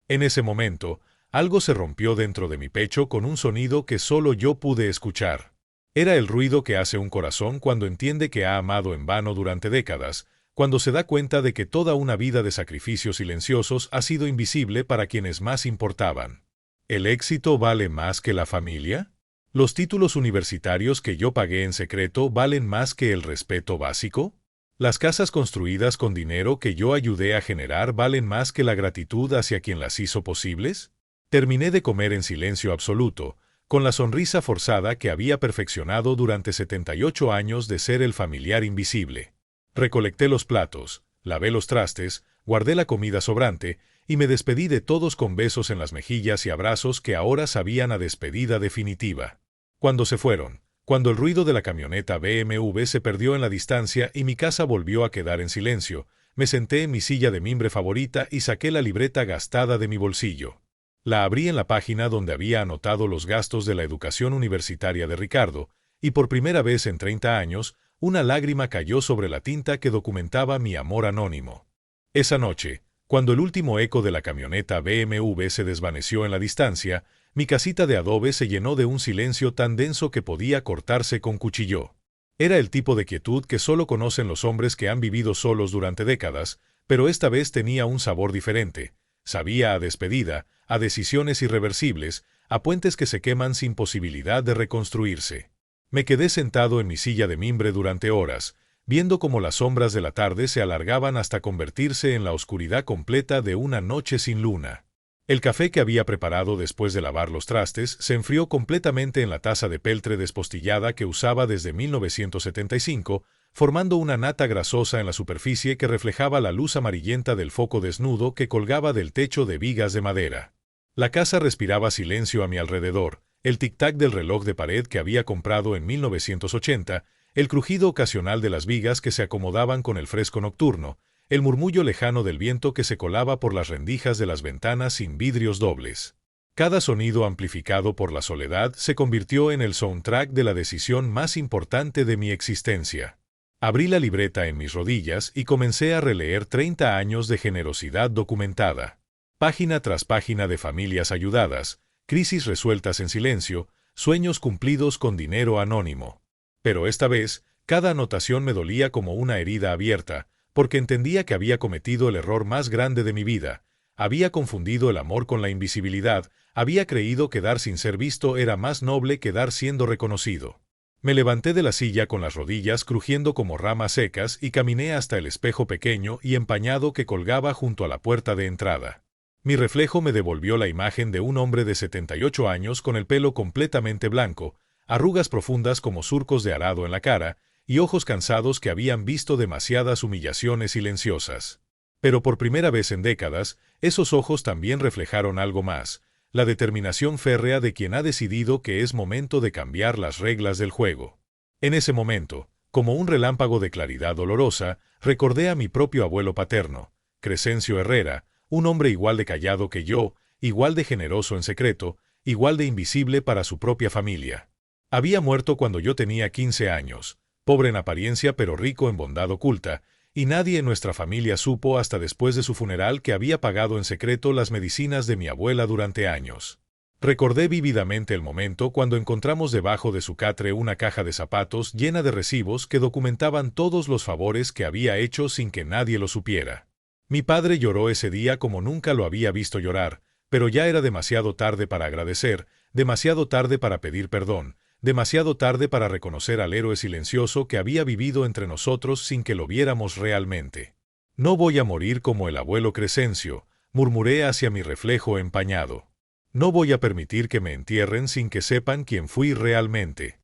En ese momento, algo se rompió dentro de mi pecho con un sonido que solo yo pude escuchar. Era el ruido que hace un corazón cuando entiende que ha amado en vano durante décadas, cuando se da cuenta de que toda una vida de sacrificios silenciosos ha sido invisible para quienes más importaban. ¿El éxito vale más que la familia? ¿Los títulos universitarios que yo pagué en secreto valen más que el respeto básico? ¿Las casas construidas con dinero que yo ayudé a generar valen más que la gratitud hacia quien las hizo posibles? Terminé de comer en silencio absoluto, con la sonrisa forzada que había perfeccionado durante 78 años de ser el familiar invisible. Recolecté los platos, lavé los trastes, guardé la comida sobrante, y me despedí de todos con besos en las mejillas y abrazos que ahora sabían a despedida definitiva. Cuando se fueron, cuando el ruido de la camioneta BMW se perdió en la distancia y mi casa volvió a quedar en silencio, me senté en mi silla de mimbre favorita y saqué la libreta gastada de mi bolsillo. La abrí en la página donde había anotado los gastos de la educación universitaria de Ricardo, y por primera vez en 30 años, una lágrima cayó sobre la tinta que documentaba mi amor anónimo. Esa noche, cuando el último eco de la camioneta BMW se desvaneció en la distancia, mi casita de adobe se llenó de un silencio tan denso que podía cortarse con cuchillo. Era el tipo de quietud que solo conocen los hombres que han vivido solos durante décadas, pero esta vez tenía un sabor diferente. Sabía a despedida, a decisiones irreversibles, a puentes que se queman sin posibilidad de reconstruirse. Me quedé sentado en mi silla de mimbre durante horas, viendo cómo las sombras de la tarde se alargaban hasta convertirse en la oscuridad completa de una noche sin luna. El café que había preparado después de lavar los trastes se enfrió completamente en la taza de peltre despostillada que usaba desde 1975, formando una nata grasosa en la superficie que reflejaba la luz amarillenta del foco desnudo que colgaba del techo de vigas de madera. La casa respiraba silencio a mi alrededor, el tic-tac del reloj de pared que había comprado en 1980, el crujido ocasional de las vigas que se acomodaban con el fresco nocturno, el murmullo lejano del viento que se colaba por las rendijas de las ventanas sin vidrios dobles. Cada sonido amplificado por la soledad se convirtió en el soundtrack de la decisión más importante de mi existencia. Abrí la libreta en mis rodillas y comencé a releer 30 años de generosidad documentada. Página tras página de familias ayudadas, crisis resueltas en silencio, sueños cumplidos con dinero anónimo. Pero esta vez, cada anotación me dolía como una herida abierta, porque entendía que había cometido el error más grande de mi vida. Había confundido el amor con la invisibilidad, había creído que dar sin ser visto era más noble que dar siendo reconocido. Me levanté de la silla con las rodillas crujiendo como ramas secas y caminé hasta el espejo pequeño y empañado que colgaba junto a la puerta de entrada. Mi reflejo me devolvió la imagen de un hombre de 78 años con el pelo completamente blanco, arrugas profundas como surcos de arado en la cara, y ojos cansados que habían visto demasiadas humillaciones silenciosas. Pero por primera vez en décadas, esos ojos también reflejaron algo más: la determinación férrea de quien ha decidido que es momento de cambiar las reglas del juego. En ese momento, como un relámpago de claridad dolorosa, recordé a mi propio abuelo paterno, Crescencio Herrera, un hombre igual de callado que yo, igual de generoso en secreto, igual de invisible para su propia familia. Había muerto cuando yo tenía 15 años, pobre en apariencia pero rico en bondad oculta, y nadie en nuestra familia supo hasta después de su funeral que había pagado en secreto las medicinas de mi abuela durante años. Recordé vívidamente el momento cuando encontramos debajo de su catre una caja de zapatos llena de recibos que documentaban todos los favores que había hecho sin que nadie lo supiera. Mi padre lloró ese día como nunca lo había visto llorar, pero ya era demasiado tarde para agradecer, demasiado tarde para pedir perdón, demasiado tarde para reconocer al héroe silencioso que había vivido entre nosotros sin que lo viéramos realmente. No voy a morir como el abuelo Crescencio, murmuré hacia mi reflejo empañado. No voy a permitir que me entierren sin que sepan quién fui realmente.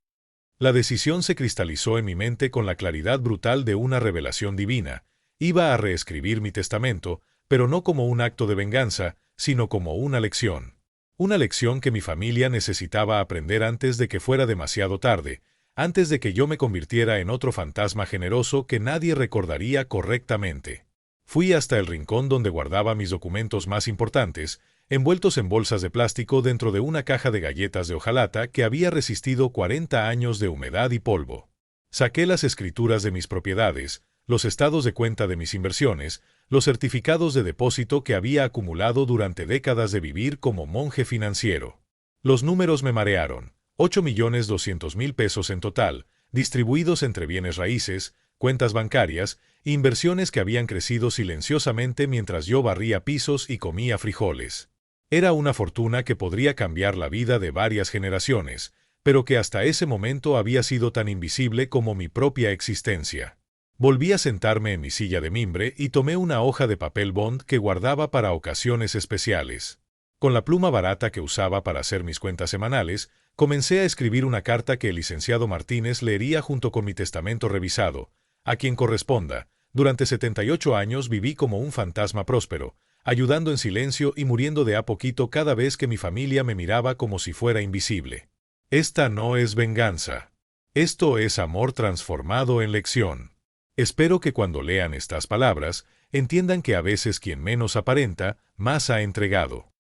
La decisión se cristalizó en mi mente con la claridad brutal de una revelación divina. Iba a reescribir mi testamento, pero no como un acto de venganza, sino como una lección. Una lección que mi familia necesitaba aprender antes de que fuera demasiado tarde, antes de que yo me convirtiera en otro fantasma generoso que nadie recordaría correctamente. Fui hasta el rincón donde guardaba mis documentos más importantes, envueltos en bolsas de plástico dentro de una caja de galletas de hojalata que había resistido 40 años de humedad y polvo. Saqué las escrituras de mis propiedades, los estados de cuenta de mis inversiones, los certificados de depósito que había acumulado durante décadas de vivir como monje financiero. Los números me marearon. 8.200.000 pesos en total, distribuidos entre bienes raíces, cuentas bancarias, inversiones que habían crecido silenciosamente mientras yo barría pisos y comía frijoles. Era una fortuna que podría cambiar la vida de varias generaciones, pero que hasta ese momento había sido tan invisible como mi propia existencia. Volví a sentarme en mi silla de mimbre y tomé una hoja de papel bond que guardaba para ocasiones especiales. Con la pluma barata que usaba para hacer mis cuentas semanales, comencé a escribir una carta que el licenciado Martínez leería junto con mi testamento revisado. A quien corresponda, durante 78 años viví como un fantasma próspero, ayudando en silencio y muriendo de a poquito cada vez que mi familia me miraba como si fuera invisible. Esta no es venganza. Esto es amor transformado en lección. Espero que cuando lean estas palabras, entiendan que a veces quien menos aparenta, más ha entregado.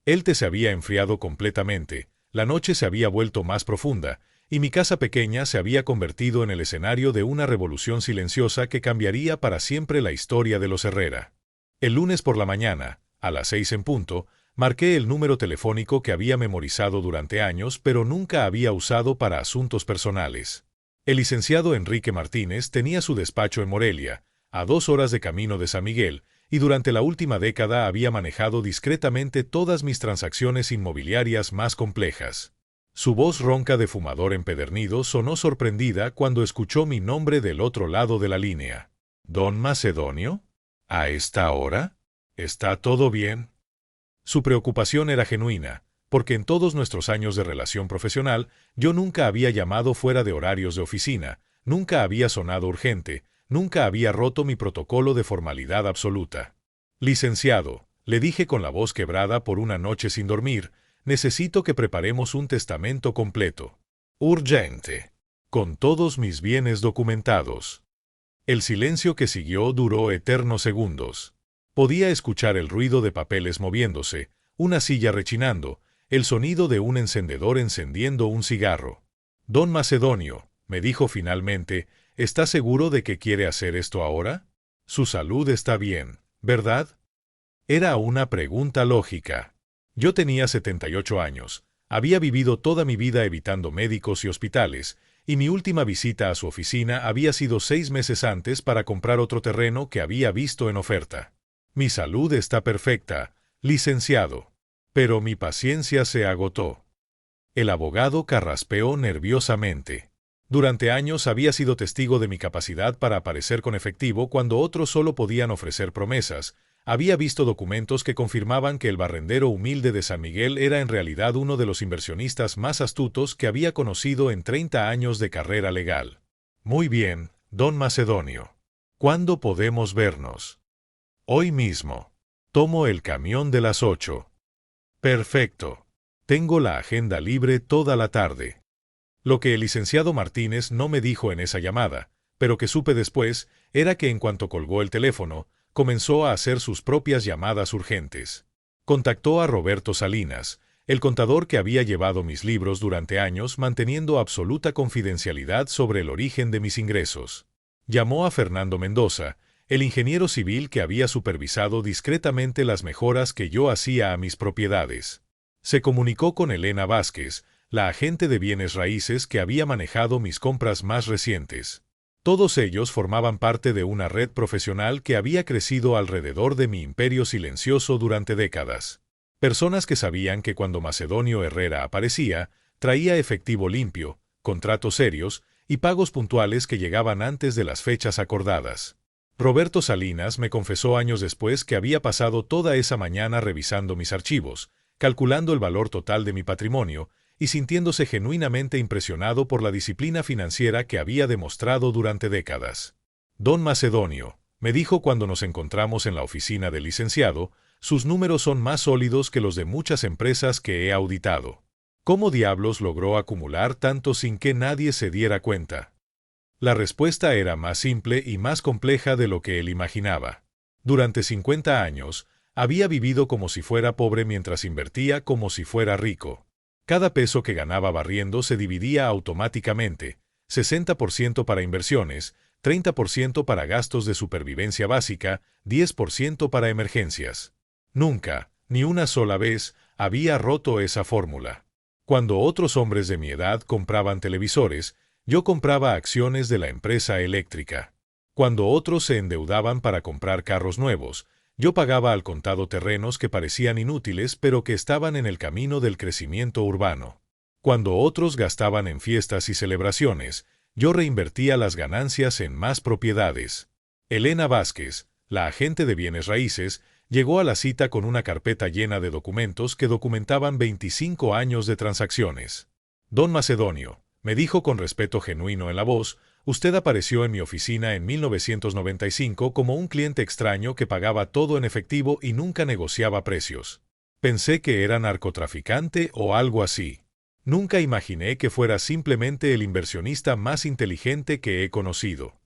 El té se había enfriado completamente, la noche se había vuelto más profunda, y mi casa pequeña se había convertido en el escenario de una revolución silenciosa que cambiaría para siempre la historia de los Herrera. El lunes por la mañana, a las 6 en punto, marqué el número telefónico que había memorizado durante años pero nunca había usado para asuntos personales. El licenciado Enrique Martínez tenía su despacho en Morelia, a 2 horas de camino de San Miguel, y durante la última década había manejado discretamente todas mis transacciones inmobiliarias más complejas. Su voz ronca de fumador empedernido sonó sorprendida cuando escuchó mi nombre del otro lado de la línea. ¿Don Macedonio? ¿A esta hora? ¿Está todo bien? Su preocupación era genuina, porque en todos nuestros años de relación profesional yo nunca había llamado fuera de horarios de oficina, nunca había sonado urgente, nunca había roto mi protocolo de formalidad absoluta. Licenciado, le dije con la voz quebrada por una noche sin dormir, necesito que preparemos un testamento completo. Urgente. Con todos mis bienes documentados. El silencio que siguió duró eternos segundos. Podía escuchar el ruido de papeles moviéndose, una silla rechinando, el sonido de un encendedor encendiendo un cigarro. Don Macedonio, me dijo finalmente, ¿está seguro de que quiere hacer esto ahora? Su salud está bien, ¿verdad? Era una pregunta lógica. Yo tenía 78 años, había vivido toda mi vida evitando médicos y hospitales, y mi última visita a su oficina había sido 6 meses antes para comprar otro terreno que había visto en oferta. Mi salud está perfecta, licenciado. Pero mi paciencia se agotó. El abogado carraspeó nerviosamente. Durante años había sido testigo de mi capacidad para aparecer con efectivo cuando otros solo podían ofrecer promesas. Había visto documentos que confirmaban que el barrendero humilde de San Miguel era en realidad uno de los inversionistas más astutos que había conocido en 30 años de carrera legal. Muy bien, don Macedonio. ¿Cuándo podemos vernos? Hoy mismo. Tomo el camión de las 8. Perfecto. Tengo la agenda libre toda la tarde. Lo que el licenciado Martínez no me dijo en esa llamada, pero que supe después, era que en cuanto colgó el teléfono, comenzó a hacer sus propias llamadas urgentes. Contactó a Roberto Salinas, el contador que había llevado mis libros durante años manteniendo absoluta confidencialidad sobre el origen de mis ingresos. Llamó a Fernando Mendoza, el ingeniero civil que había supervisado discretamente las mejoras que yo hacía a mis propiedades. Se comunicó con Elena Vázquez, la agente de bienes raíces que había manejado mis compras más recientes. Todos ellos formaban parte de una red profesional que había crecido alrededor de mi imperio silencioso durante décadas. Personas que sabían que cuando Macedonio Herrera aparecía, traía efectivo limpio, contratos serios y pagos puntuales que llegaban antes de las fechas acordadas. Roberto Salinas me confesó años después que había pasado toda esa mañana revisando mis archivos, calculando el valor total de mi patrimonio y sintiéndose genuinamente impresionado por la disciplina financiera que había demostrado durante décadas. Don Macedonio, me dijo cuando nos encontramos en la oficina del licenciado, sus números son más sólidos que los de muchas empresas que he auditado. ¿Cómo diablos logró acumular tanto sin que nadie se diera cuenta? La respuesta era más simple y más compleja de lo que él imaginaba. Durante 50 años, había vivido como si fuera pobre mientras invertía como si fuera rico. Cada peso que ganaba barriendo se dividía automáticamente, 60% para inversiones, 30% para gastos de supervivencia básica, 10% para emergencias. Nunca, ni una sola vez, había roto esa fórmula. Cuando otros hombres de mi edad compraban televisores, yo compraba acciones de la empresa eléctrica. Cuando otros se endeudaban para comprar carros nuevos, yo pagaba al contado terrenos que parecían inútiles pero que estaban en el camino del crecimiento urbano. Cuando otros gastaban en fiestas y celebraciones, yo reinvertía las ganancias en más propiedades. Elena Vázquez, la agente de bienes raíces, llegó a la cita con una carpeta llena de documentos que documentaban 25 años de transacciones. Don Macedonio, me dijo con respeto genuino en la voz, usted apareció en mi oficina en 1995 como un cliente extraño que pagaba todo en efectivo y nunca negociaba precios. Pensé que era narcotraficante o algo así. Nunca imaginé que fuera simplemente el inversionista más inteligente que he conocido.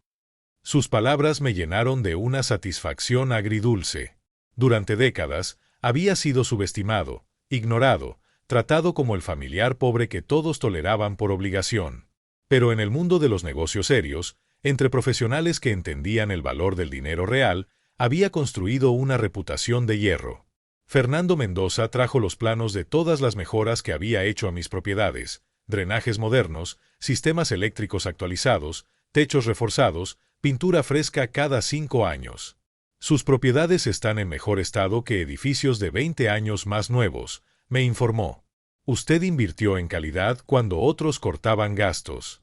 Sus palabras me llenaron de una satisfacción agridulce. Durante décadas, había sido subestimado, ignorado, tratado como el familiar pobre que todos toleraban por obligación. Pero en el mundo de los negocios serios, entre profesionales que entendían el valor del dinero real, había construido una reputación de hierro. Fernando Mendoza trajo los planos de todas las mejoras que había hecho a mis propiedades, drenajes modernos, sistemas eléctricos actualizados, techos reforzados, pintura fresca cada 5 años. Sus propiedades están en mejor estado que edificios de 20 años más nuevos, me informó. Usted invirtió en calidad cuando otros cortaban gastos.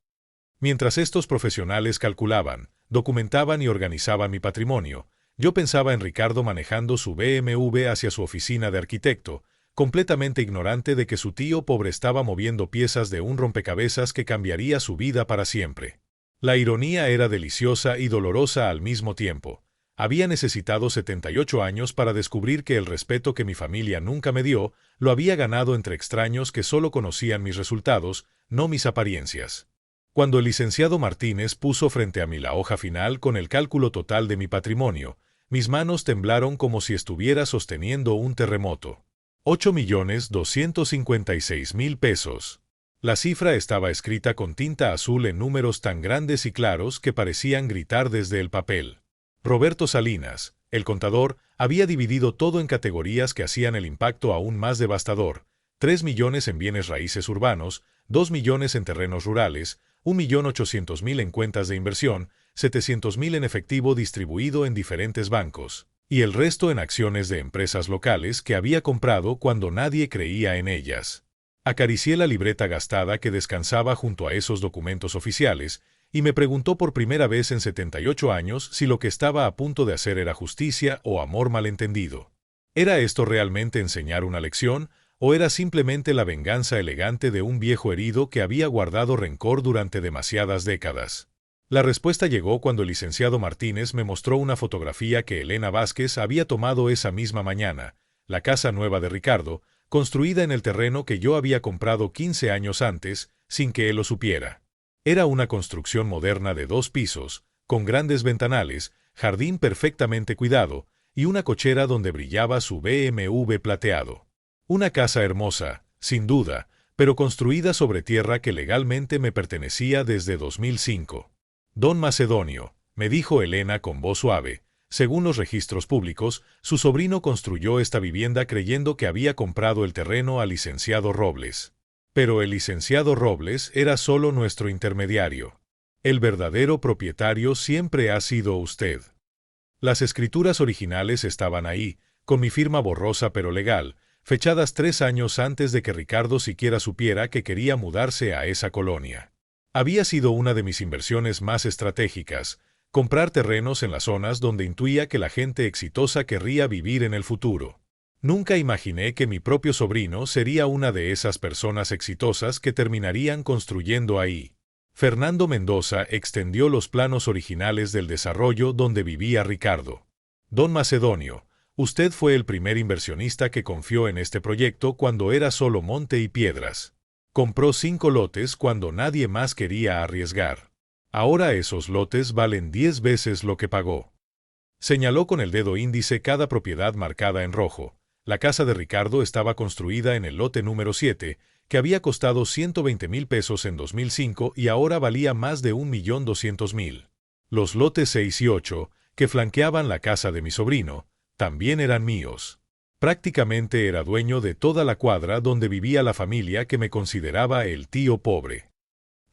Mientras estos profesionales calculaban, documentaban y organizaban mi patrimonio, yo pensaba en Ricardo manejando su BMW hacia su oficina de arquitecto, completamente ignorante de que su tío pobre estaba moviendo piezas de un rompecabezas que cambiaría su vida para siempre. La ironía era deliciosa y dolorosa al mismo tiempo. Había necesitado 78 años para descubrir que el respeto que mi familia nunca me dio, lo había ganado entre extraños que solo conocían mis resultados, no mis apariencias. Cuando el licenciado Martínez puso frente a mí la hoja final con el cálculo total de mi patrimonio, mis manos temblaron como si estuviera sosteniendo un terremoto. 8.256.000 pesos. La cifra estaba escrita con tinta azul en números tan grandes y claros que parecían gritar desde el papel. Roberto Salinas, el contador, había dividido todo en categorías que hacían el impacto aún más devastador: 3 millones en bienes raíces urbanos, 2 millones en terrenos rurales, 1.800.000 en cuentas de inversión, 700.000 en efectivo distribuido en diferentes bancos, y el resto en acciones de empresas locales que había comprado cuando nadie creía en ellas. Acaricié la libreta gastada que descansaba junto a esos documentos oficiales, y me preguntó por primera vez en 78 años si lo que estaba a punto de hacer era justicia o amor malentendido. ¿Era esto realmente enseñar una lección, o era simplemente la venganza elegante de un viejo herido que había guardado rencor durante demasiadas décadas? La respuesta llegó cuando el licenciado Martínez me mostró una fotografía que Elena Vázquez había tomado esa misma mañana, la casa nueva de Ricardo, construida en el terreno que yo había comprado 15 años antes, sin que él lo supiera. Era una construcción moderna de 2 pisos, con grandes ventanales, jardín perfectamente cuidado, y una cochera donde brillaba su BMW plateado. Una casa hermosa, sin duda, pero construida sobre tierra que legalmente me pertenecía desde 2005. Don Macedonio, me dijo Elena con voz suave, según los registros públicos, su sobrino construyó esta vivienda creyendo que había comprado el terreno al licenciado Robles. Pero el licenciado Robles era solo nuestro intermediario. El verdadero propietario siempre ha sido usted. Las escrituras originales estaban ahí, con mi firma borrosa pero legal, fechadas 3 años antes de que Ricardo siquiera supiera que quería mudarse a esa colonia. Había sido una de mis inversiones más estratégicas, Comprar terrenos en las zonas donde intuía que la gente exitosa querría vivir en el futuro. Nunca imaginé que mi propio sobrino sería una de esas personas exitosas que terminarían construyendo ahí. Fernando Mendoza extendió los planos originales del desarrollo donde vivía Ricardo. Don Macedonio, usted fue el primer inversionista que confió en este proyecto cuando era solo monte y piedras. Compró 5 lotes cuando nadie más quería arriesgar. Ahora esos lotes valen 10 veces lo que pagó. Señaló con el dedo índice cada propiedad marcada en rojo. La casa de Ricardo estaba construida en el lote número 7, que había costado 120,000 pesos en 2005 y ahora valía más de 1,200,000. Los lotes 6 y 8, que flanqueaban la casa de mi sobrino, también eran míos. Prácticamente era dueño de toda la cuadra donde vivía la familia que me consideraba el tío pobre.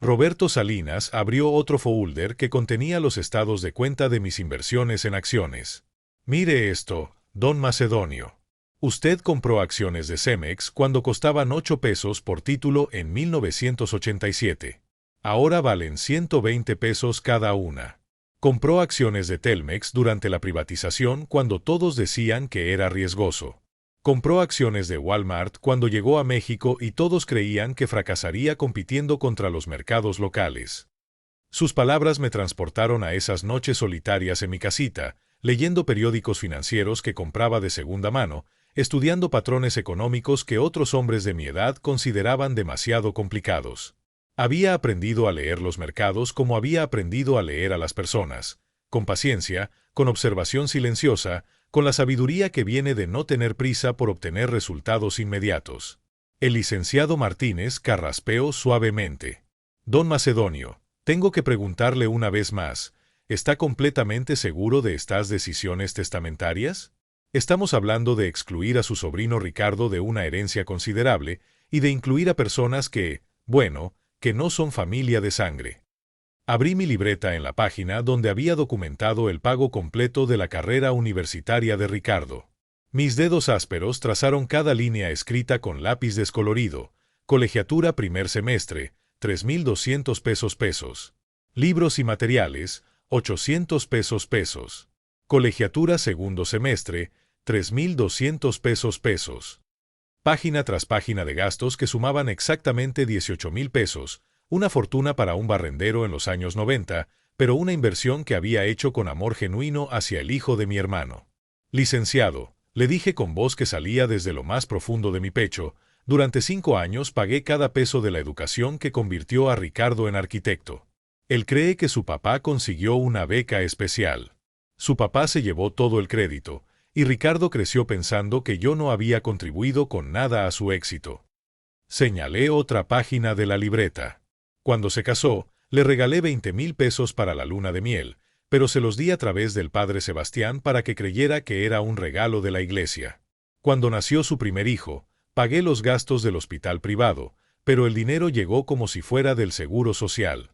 Roberto Salinas abrió otro folder que contenía los estados de cuenta de mis inversiones en acciones. Mire esto, don Macedonio. Usted compró acciones de Cemex cuando costaban 8 pesos por título en 1987. Ahora valen 120 pesos cada una. Compró acciones de Telmex durante la privatización cuando todos decían que era riesgoso. Compró acciones de Walmart cuando llegó a México y todos creían que fracasaría compitiendo contra los mercados locales. Sus palabras me transportaron a esas noches solitarias en mi casita, leyendo periódicos financieros que compraba de segunda mano, estudiando patrones económicos que otros hombres de mi edad consideraban demasiado complicados. Había aprendido a leer los mercados como había aprendido a leer a las personas, con paciencia, con observación silenciosa, con la sabiduría que viene de no tener prisa por obtener resultados inmediatos. El licenciado Martínez carraspeó suavemente. Don Macedonio, tengo que preguntarle una vez más, ¿está completamente seguro de estas decisiones testamentarias? Estamos hablando de excluir a su sobrino Ricardo de una herencia considerable y de incluir a personas que, bueno, que no son familia de sangre. Abrí mi libreta en la página donde había documentado el pago completo de la carrera universitaria de Ricardo. Mis dedos ásperos trazaron cada línea escrita con lápiz descolorido. Colegiatura primer semestre, 3,200 pesos. Libros y materiales, 800 pesos. Colegiatura segundo semestre, 3,200 pesos. Página tras página de gastos que sumaban exactamente 18,000 pesos, una fortuna para un barrendero en los años 90, pero una inversión que había hecho con amor genuino hacia el hijo de mi hermano. Licenciado, le dije con voz que salía desde lo más profundo de mi pecho, durante 5 años pagué cada peso de la educación que convirtió a Ricardo en arquitecto. Él cree que su papá consiguió una beca especial. Su papá se llevó todo el crédito, y Ricardo creció pensando que yo no había contribuido con nada a su éxito. Señalé otra página de la libreta. Cuando se casó, le regalé 20,000 pesos para la luna de miel, pero se los di a través del padre Sebastián para que creyera que era un regalo de la iglesia. Cuando nació su primer hijo, pagué los gastos del hospital privado, pero el dinero llegó como si fuera del seguro social.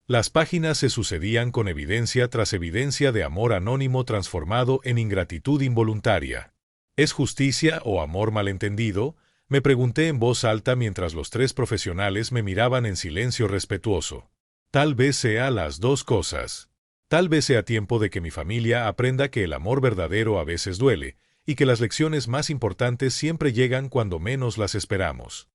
Las páginas se sucedían con evidencia tras evidencia de amor anónimo transformado en ingratitud involuntaria. ¿Es justicia o amor malentendido?, me pregunté en voz alta mientras los 3 profesionales me miraban en silencio respetuoso. Tal vez sea las 2 cosas. Tal vez sea tiempo de que mi familia aprenda que el amor verdadero a veces duele, y que las lecciones más importantes siempre llegan cuando menos las esperamos.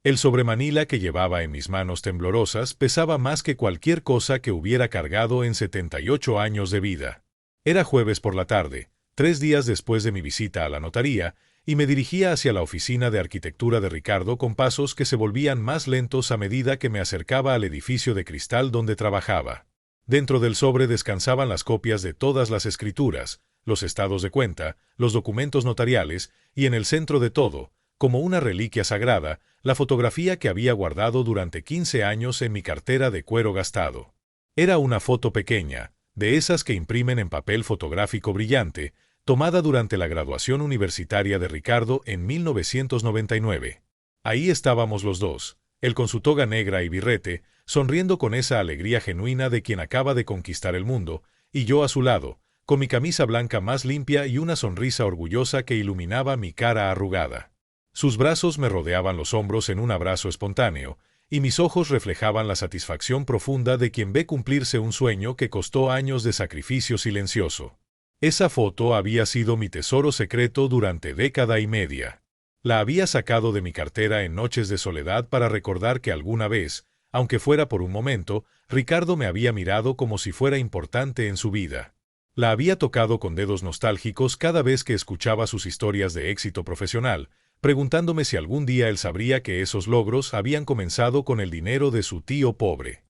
El sobremanila que llevaba en mis manos temblorosas pesaba más que cualquier cosa que hubiera cargado en 78 años de vida. Era jueves por la tarde, 3 días después de mi visita a la notaría, y me dirigía hacia la oficina de arquitectura de Ricardo con pasos que se volvían más lentos a medida que me acercaba al edificio de cristal donde trabajaba. Dentro del sobre descansaban las copias de todas las escrituras, los estados de cuenta, los documentos notariales, y en el centro de todo, como una reliquia sagrada, la fotografía que había guardado durante 15 años en mi cartera de cuero gastado. Era una foto pequeña, de esas que imprimen en papel fotográfico brillante, tomada durante la graduación universitaria de Ricardo en 1999. Ahí estábamos los dos, él con su toga negra y birrete, sonriendo con esa alegría genuina de quien acaba de conquistar el mundo, y yo a su lado, con mi camisa blanca más limpia y una sonrisa orgullosa que iluminaba mi cara arrugada. Sus brazos me rodeaban los hombros en un abrazo espontáneo, y mis ojos reflejaban la satisfacción profunda de quien ve cumplirse un sueño que costó años de sacrificio silencioso. Esa foto había sido mi tesoro secreto durante década y media. La había sacado de mi cartera en noches de soledad para recordar que alguna vez, aunque fuera por un momento, Ricardo me había mirado como si fuera importante en su vida. La había tocado con dedos nostálgicos cada vez que escuchaba sus historias de éxito profesional, preguntándome si algún día él sabría que esos logros habían comenzado con el dinero de su tío pobre.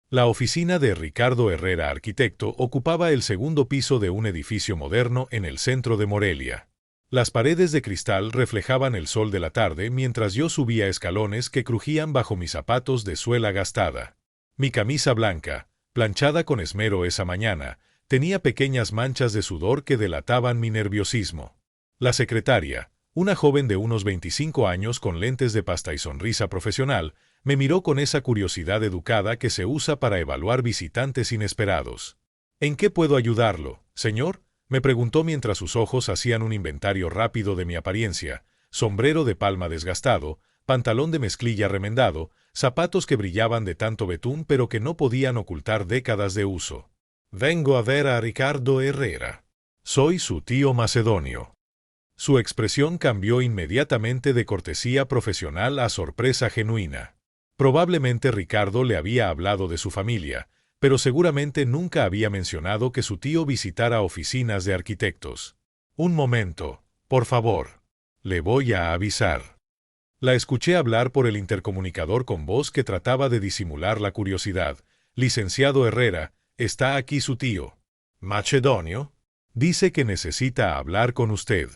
La oficina de Ricardo Herrera Arquitecto ocupaba el segundo piso de un edificio moderno en el centro de Morelia. Las paredes de cristal reflejaban el sol de la tarde mientras yo subía escalones que crujían bajo mis zapatos de suela gastada. Mi camisa blanca, planchada con esmero esa mañana, tenía pequeñas manchas de sudor que delataban mi nerviosismo. La secretaria, una joven de unos 25 años con lentes de pasta y sonrisa profesional, me miró con esa curiosidad educada que se usa para evaluar visitantes inesperados. ¿En qué puedo ayudarlo, señor?, me preguntó mientras sus ojos hacían un inventario rápido de mi apariencia: sombrero de palma desgastado, pantalón de mezclilla remendado, zapatos que brillaban de tanto betún pero que no podían ocultar décadas de uso. Vengo a ver a Ricardo Herrera. Soy su tío Macedonio. Su expresión cambió inmediatamente de cortesía profesional a sorpresa genuina. Probablemente Ricardo le había hablado de su familia, pero seguramente nunca había mencionado que su tío visitara oficinas de arquitectos. Un momento, por favor. Le voy a avisar. La escuché hablar por el intercomunicador con voz que trataba de disimular la curiosidad. Licenciado Herrera, ¿está aquí su tío Macedonio? Dice que necesita hablar con usted.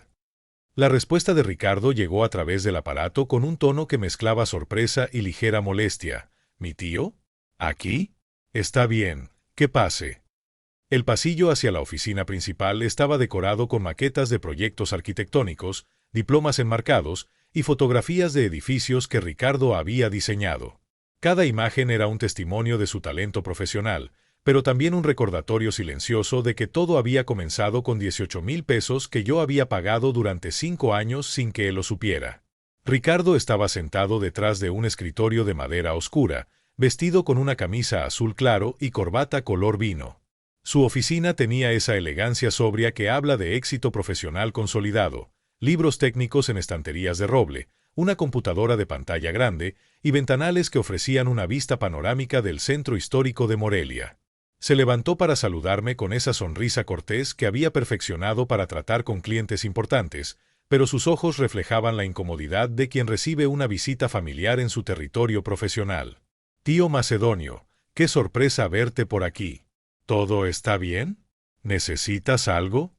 La respuesta de Ricardo llegó a través del aparato con un tono que mezclaba sorpresa y ligera molestia. ¿Mi tío? ¿Aquí? Está bien, que pase. El pasillo hacia la oficina principal estaba decorado con maquetas de proyectos arquitectónicos, diplomas enmarcados y fotografías de edificios que Ricardo había diseñado. Cada imagen era un testimonio de su talento profesional, pero también un recordatorio silencioso de que todo había comenzado con 18,000 pesos que yo había pagado durante 5 años sin que él lo supiera. Ricardo estaba sentado detrás de un escritorio de madera oscura, vestido con una camisa azul claro y corbata color vino. Su oficina tenía esa elegancia sobria que habla de éxito profesional consolidado: libros técnicos en estanterías de roble, una computadora de pantalla grande y ventanales que ofrecían una vista panorámica del centro histórico de Morelia. Se levantó para saludarme con esa sonrisa cortés que había perfeccionado para tratar con clientes importantes, pero sus ojos reflejaban la incomodidad de quien recibe una visita familiar en su territorio profesional. Tío Macedonio, qué sorpresa verte por aquí. ¿Todo está bien? ¿Necesitas algo?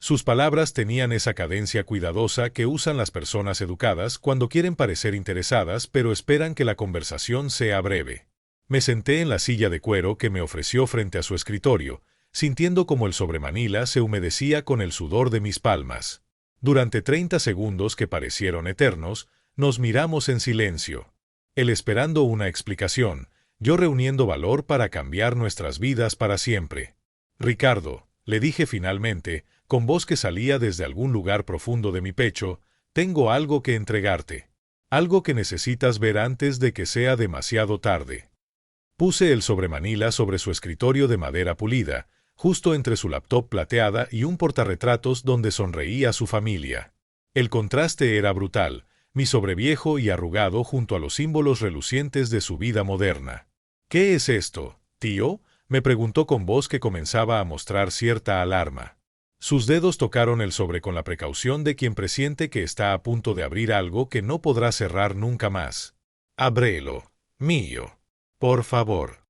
Sus palabras tenían esa cadencia cuidadosa que usan las personas educadas cuando quieren parecer interesadas pero esperan que la conversación sea breve. Me senté en la silla de cuero que me ofreció frente a su escritorio, sintiendo como el sobremanila se humedecía con el sudor de mis palmas. Durante 30 segundos que parecieron eternos, nos miramos en silencio. Él esperando una explicación, yo reuniendo valor para cambiar nuestras vidas para siempre. Ricardo, le dije finalmente, con voz que salía desde algún lugar profundo de mi pecho, tengo algo que entregarte. Algo que necesitas ver antes de que sea demasiado tarde. Puse el sobremanila sobre su escritorio de madera pulida, justo entre su laptop plateada y un portarretratos donde sonreía su familia. El contraste era brutal, mi sobreviejo y arrugado junto a los símbolos relucientes de su vida moderna. ¿Qué es esto, tío?, me preguntó con voz que comenzaba a mostrar cierta alarma. Sus dedos tocaron el sobre con la precaución de quien presiente que está a punto de abrir algo que no podrá cerrar nunca más. Ábrelo, mío. Por favor.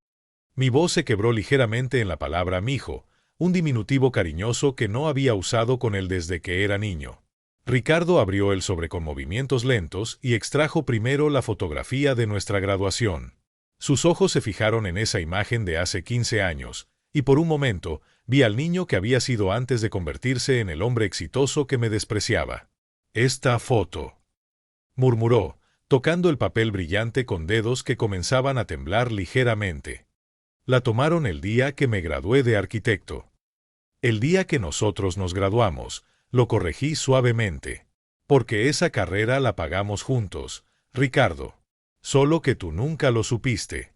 Mi voz se quebró ligeramente en la palabra mijo, un diminutivo cariñoso que no había usado con él desde que era niño. Ricardo abrió el sobre con movimientos lentos y extrajo primero la fotografía de nuestra graduación. Sus ojos se fijaron en esa imagen de hace 15 años, y por un momento vi al niño que había sido antes de convertirse en el hombre exitoso que me despreciaba. «Esta foto», murmuró, tocando el papel brillante con dedos que comenzaban a temblar ligeramente. «La tomaron el día que me gradué de arquitecto». «El día que nosotros nos graduamos», lo corregí suavemente. «Porque esa carrera la pagamos juntos, Ricardo». Solo que tú nunca lo supiste.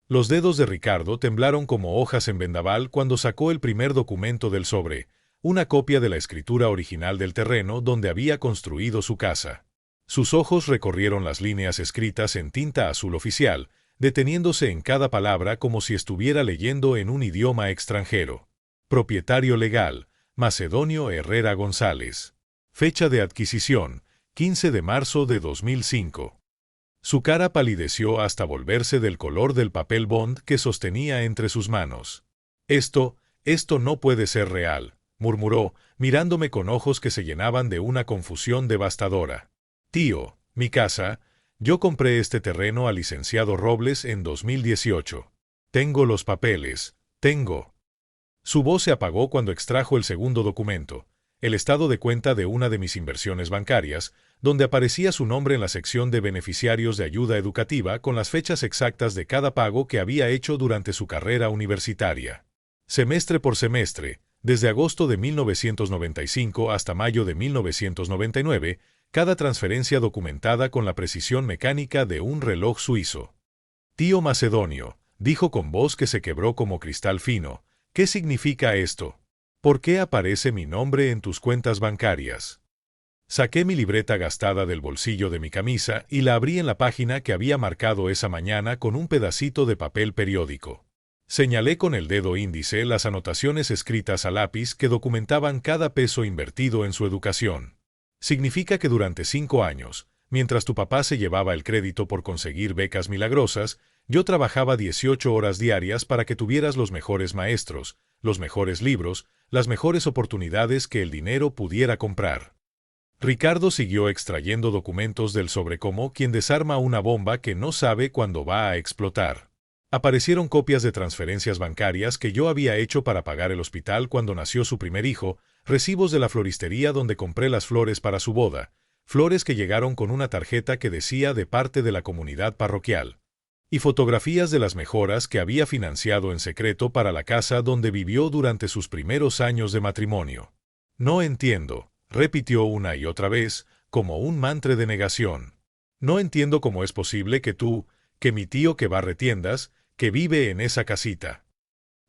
Los dedos de Ricardo temblaron como hojas en vendaval cuando sacó el primer documento del sobre, una copia de la escritura original del terreno donde había construido su casa. Sus ojos recorrieron las líneas escritas en tinta azul oficial, deteniéndose en cada palabra como si estuviera leyendo en un idioma extranjero. Propietario legal, Macedonio Herrera González. Fecha de adquisición, 15 de marzo de 2005. Su cara palideció hasta volverse del color del papel bond que sostenía entre sus manos. Esto no puede ser real, murmuró, mirándome con ojos que se llenaban de una confusión devastadora. Tío, mi casa, yo compré este terreno al licenciado Robles en 2018. Tengo los papeles, tengo. Su voz se apagó cuando extrajo el segundo documento, el estado de cuenta de una de mis inversiones bancarias, donde aparecía su nombre en la sección de beneficiarios de ayuda educativa con las fechas exactas de cada pago que había hecho durante su carrera universitaria. Semestre por semestre, desde agosto de 1995 hasta mayo de 1999, cada transferencia documentada con la precisión mecánica de un reloj suizo. Tío Macedonio, dijo con voz que se quebró como cristal fino, ¿qué significa esto? ¿Por qué aparece mi nombre en tus cuentas bancarias? Saqué mi libreta gastada del bolsillo de mi camisa y la abrí en la página que había marcado esa mañana con un pedacito de papel periódico. Señalé con el dedo índice las anotaciones escritas a lápiz que documentaban cada peso invertido en su educación. Significa que durante 5 años, mientras tu papá se llevaba el crédito por conseguir becas milagrosas, yo trabajaba 18 horas diarias para que tuvieras los mejores maestros, los mejores libros, las mejores oportunidades que el dinero pudiera comprar. Ricardo siguió extrayendo documentos del sobre como quien desarma una bomba que no sabe cuándo va a explotar. Aparecieron copias de transferencias bancarias que yo había hecho para pagar el hospital cuando nació su primer hijo, recibos de la floristería donde compré las flores para su boda, flores que llegaron con una tarjeta que decía de parte de la comunidad parroquial, y fotografías de las mejoras que había financiado en secreto para la casa donde vivió durante sus primeros años de matrimonio. No entiendo, repitió una y otra vez, como un mantra de negación. No entiendo cómo es posible que tú, que mi tío que barre tiendas, que vive en esa casita.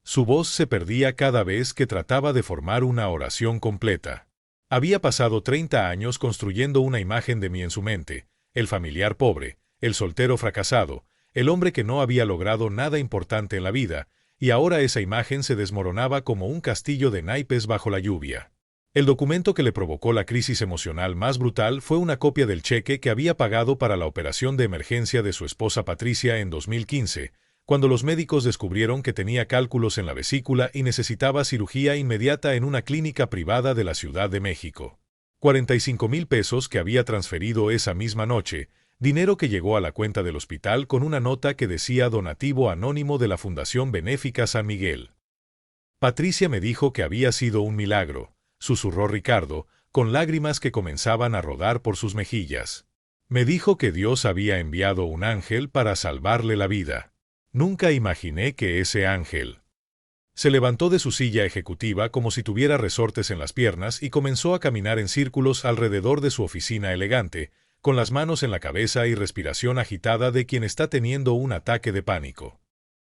Su voz se perdía cada vez que trataba de formar una oración completa. Había pasado 30 años construyendo una imagen de mí en su mente, el familiar pobre, el soltero fracasado, el hombre que no había logrado nada importante en la vida, y ahora esa imagen se desmoronaba como un castillo de naipes bajo la lluvia. El documento que le provocó la crisis emocional más brutal fue una copia del cheque que había pagado para la operación de emergencia de su esposa Patricia en 2015, cuando los médicos descubrieron que tenía cálculos en la vesícula y necesitaba cirugía inmediata en una clínica privada de la Ciudad de México. 45,000 pesos que había transferido esa misma noche, dinero que llegó a la cuenta del hospital con una nota que decía donativo anónimo de la Fundación Benéfica San Miguel. Patricia me dijo que había sido un milagro, susurró Ricardo, con lágrimas que comenzaban a rodar por sus mejillas. Me dijo que Dios había enviado un ángel para salvarle la vida. Nunca imaginé que ese ángel. Se levantó de su silla ejecutiva como si tuviera resortes en las piernas y comenzó a caminar en círculos alrededor de su oficina elegante, con las manos en la cabeza y respiración agitada de quien está teniendo un ataque de pánico.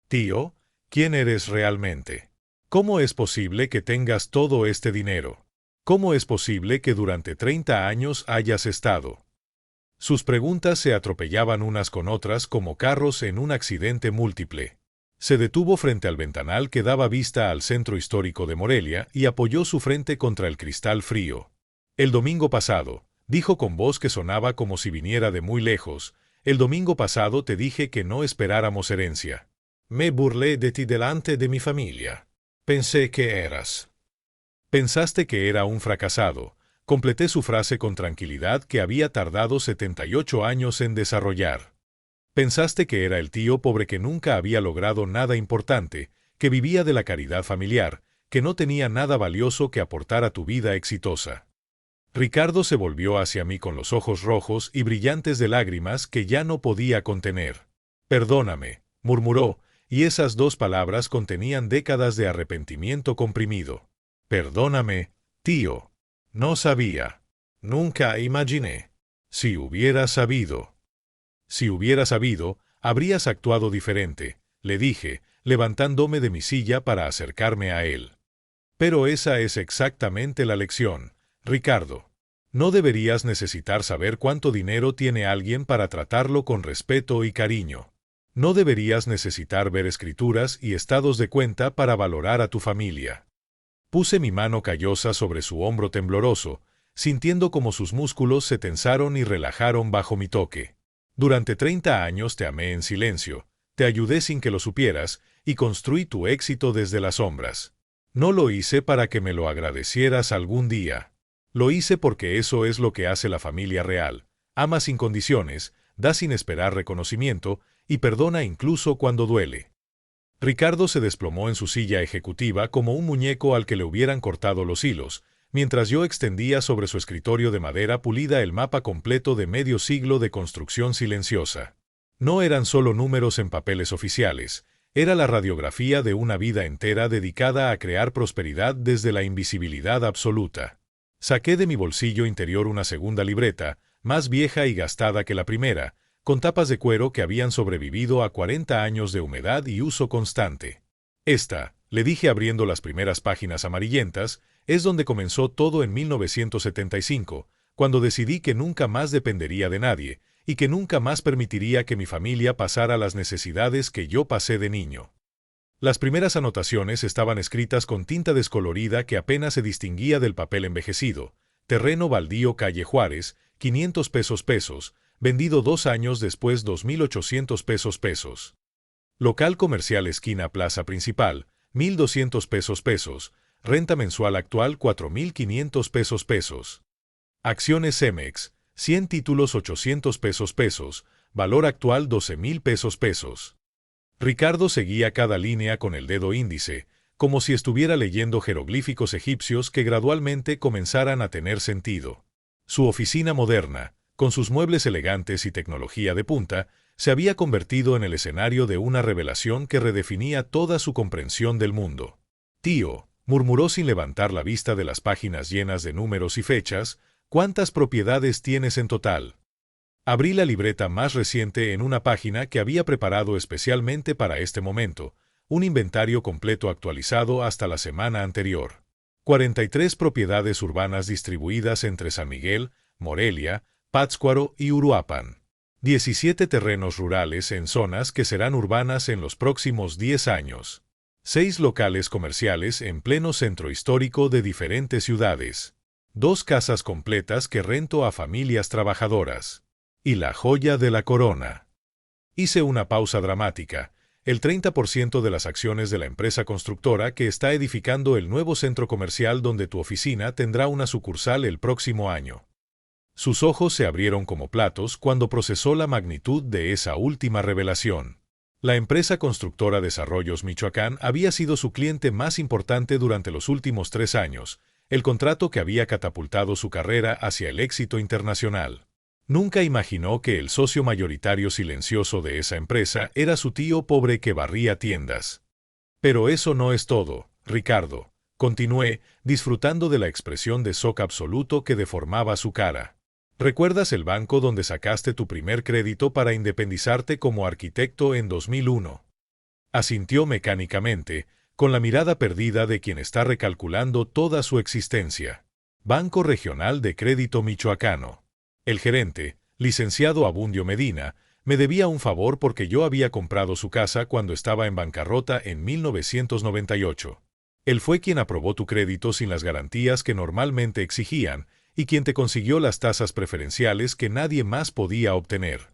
Tío, ¿quién eres realmente? ¿Cómo es posible que tengas todo este dinero? ¿Cómo es posible que durante 30 años hayas estado? Sus preguntas se atropellaban unas con otras como carros en un accidente múltiple. Se detuvo frente al ventanal que daba vista al centro histórico de Morelia y apoyó su frente contra el cristal frío. El domingo pasado, dijo con voz que sonaba como si viniera de muy lejos, el domingo pasado te dije que no esperáramos herencia. Me burlé de ti delante de mi familia. Pensé que eras. Pensaste que era un fracasado. Completé su frase con tranquilidad que había tardado 78 años en desarrollar. Pensaste que era el tío pobre que nunca había logrado nada importante, que vivía de la caridad familiar, que no tenía nada valioso que aportar a tu vida exitosa. Ricardo se volvió hacia mí con los ojos rojos y brillantes de lágrimas que ya no podía contener. Perdóname, murmuró, y esas 2 palabras contenían décadas de arrepentimiento comprimido. Perdóname, tío. No sabía. Nunca imaginé. Si hubiera sabido. Si hubiera sabido, habrías actuado diferente, le dije, levantándome de mi silla para acercarme a él. Pero esa es exactamente la lección, Ricardo. No deberías necesitar saber cuánto dinero tiene alguien para tratarlo con respeto y cariño. No deberías necesitar ver escrituras y estados de cuenta para valorar a tu familia. Puse mi mano callosa sobre su hombro tembloroso, sintiendo como sus músculos se tensaron y relajaron bajo mi toque. Durante 30 años te amé en silencio, te ayudé sin que lo supieras, y construí tu éxito desde las sombras. No lo hice para que me lo agradecieras algún día. Lo hice porque eso es lo que hace la familia real. Ama sin condiciones, da sin esperar reconocimiento, y perdona incluso cuando duele. Ricardo se desplomó en su silla ejecutiva como un muñeco al que le hubieran cortado los hilos, mientras yo extendía sobre su escritorio de madera pulida el mapa completo de medio siglo de construcción silenciosa. No eran solo números en papeles oficiales, era la radiografía de una vida entera dedicada a crear prosperidad desde la invisibilidad absoluta. Saqué de mi bolsillo interior una segunda libreta, más vieja y gastada que la primera, con tapas de cuero que habían sobrevivido a 40 años de humedad y uso constante. Esta, le dije abriendo las primeras páginas amarillentas, es donde comenzó todo en 1975, cuando decidí que nunca más dependería de nadie, y que nunca más permitiría que mi familia pasara las necesidades que yo pasé de niño. Las primeras anotaciones estaban escritas con tinta descolorida que apenas se distinguía del papel envejecido. Terreno baldío calle Juárez, 500 pesos, vendido 2 años después 2.800 pesos. Local comercial esquina plaza principal, 1.200 pesos, renta mensual actual 4.500 pesos. Acciones Cemex, 100 títulos 800 pesos, valor actual 12.000 pesos. Ricardo seguía cada línea con el dedo índice, como si estuviera leyendo jeroglíficos egipcios que gradualmente comenzaran a tener sentido. Su oficina moderna, con sus muebles elegantes y tecnología de punta, se había convertido en el escenario de una revelación que redefinía toda su comprensión del mundo. «Tío», murmuró sin levantar la vista de las páginas llenas de números y fechas, «¿cuántas propiedades tienes en total?» Abrí la libreta más reciente en una página que había preparado especialmente para este momento, un inventario completo actualizado hasta la semana anterior. 43 propiedades urbanas distribuidas entre San Miguel, Morelia, Pátzcuaro y Uruapan. 17 terrenos rurales en zonas que serán urbanas en los próximos 10 años. 6 locales comerciales en pleno centro histórico de diferentes ciudades. 2 casas completas que rento a familias trabajadoras. Y la joya de la corona. Hice una pausa dramática. El 30% de las acciones de la empresa constructora que está edificando el nuevo centro comercial donde tu oficina tendrá una sucursal el próximo año. Sus ojos se abrieron como platos cuando procesó la magnitud de esa última revelación. La empresa constructora Desarrollos Michoacán había sido su cliente más importante durante los últimos 3 años, el contrato que había catapultado su carrera hacia el éxito internacional. Nunca imaginó que el socio mayoritario silencioso de esa empresa era su tío pobre que barría tiendas. Pero eso no es todo, Ricardo, continué, disfrutando de la expresión de shock absoluto que deformaba su cara. ¿Recuerdas el banco donde sacaste tu primer crédito para independizarte como arquitecto en 2001? Asintió mecánicamente, con la mirada perdida de quien está recalculando toda su existencia. Banco Regional de Crédito Michoacano. El gerente, licenciado Abundio Medina, me debía un favor porque yo había comprado su casa cuando estaba en bancarrota en 1998. Él fue quien aprobó tu crédito sin las garantías que normalmente exigían y quien te consiguió las tasas preferenciales que nadie más podía obtener.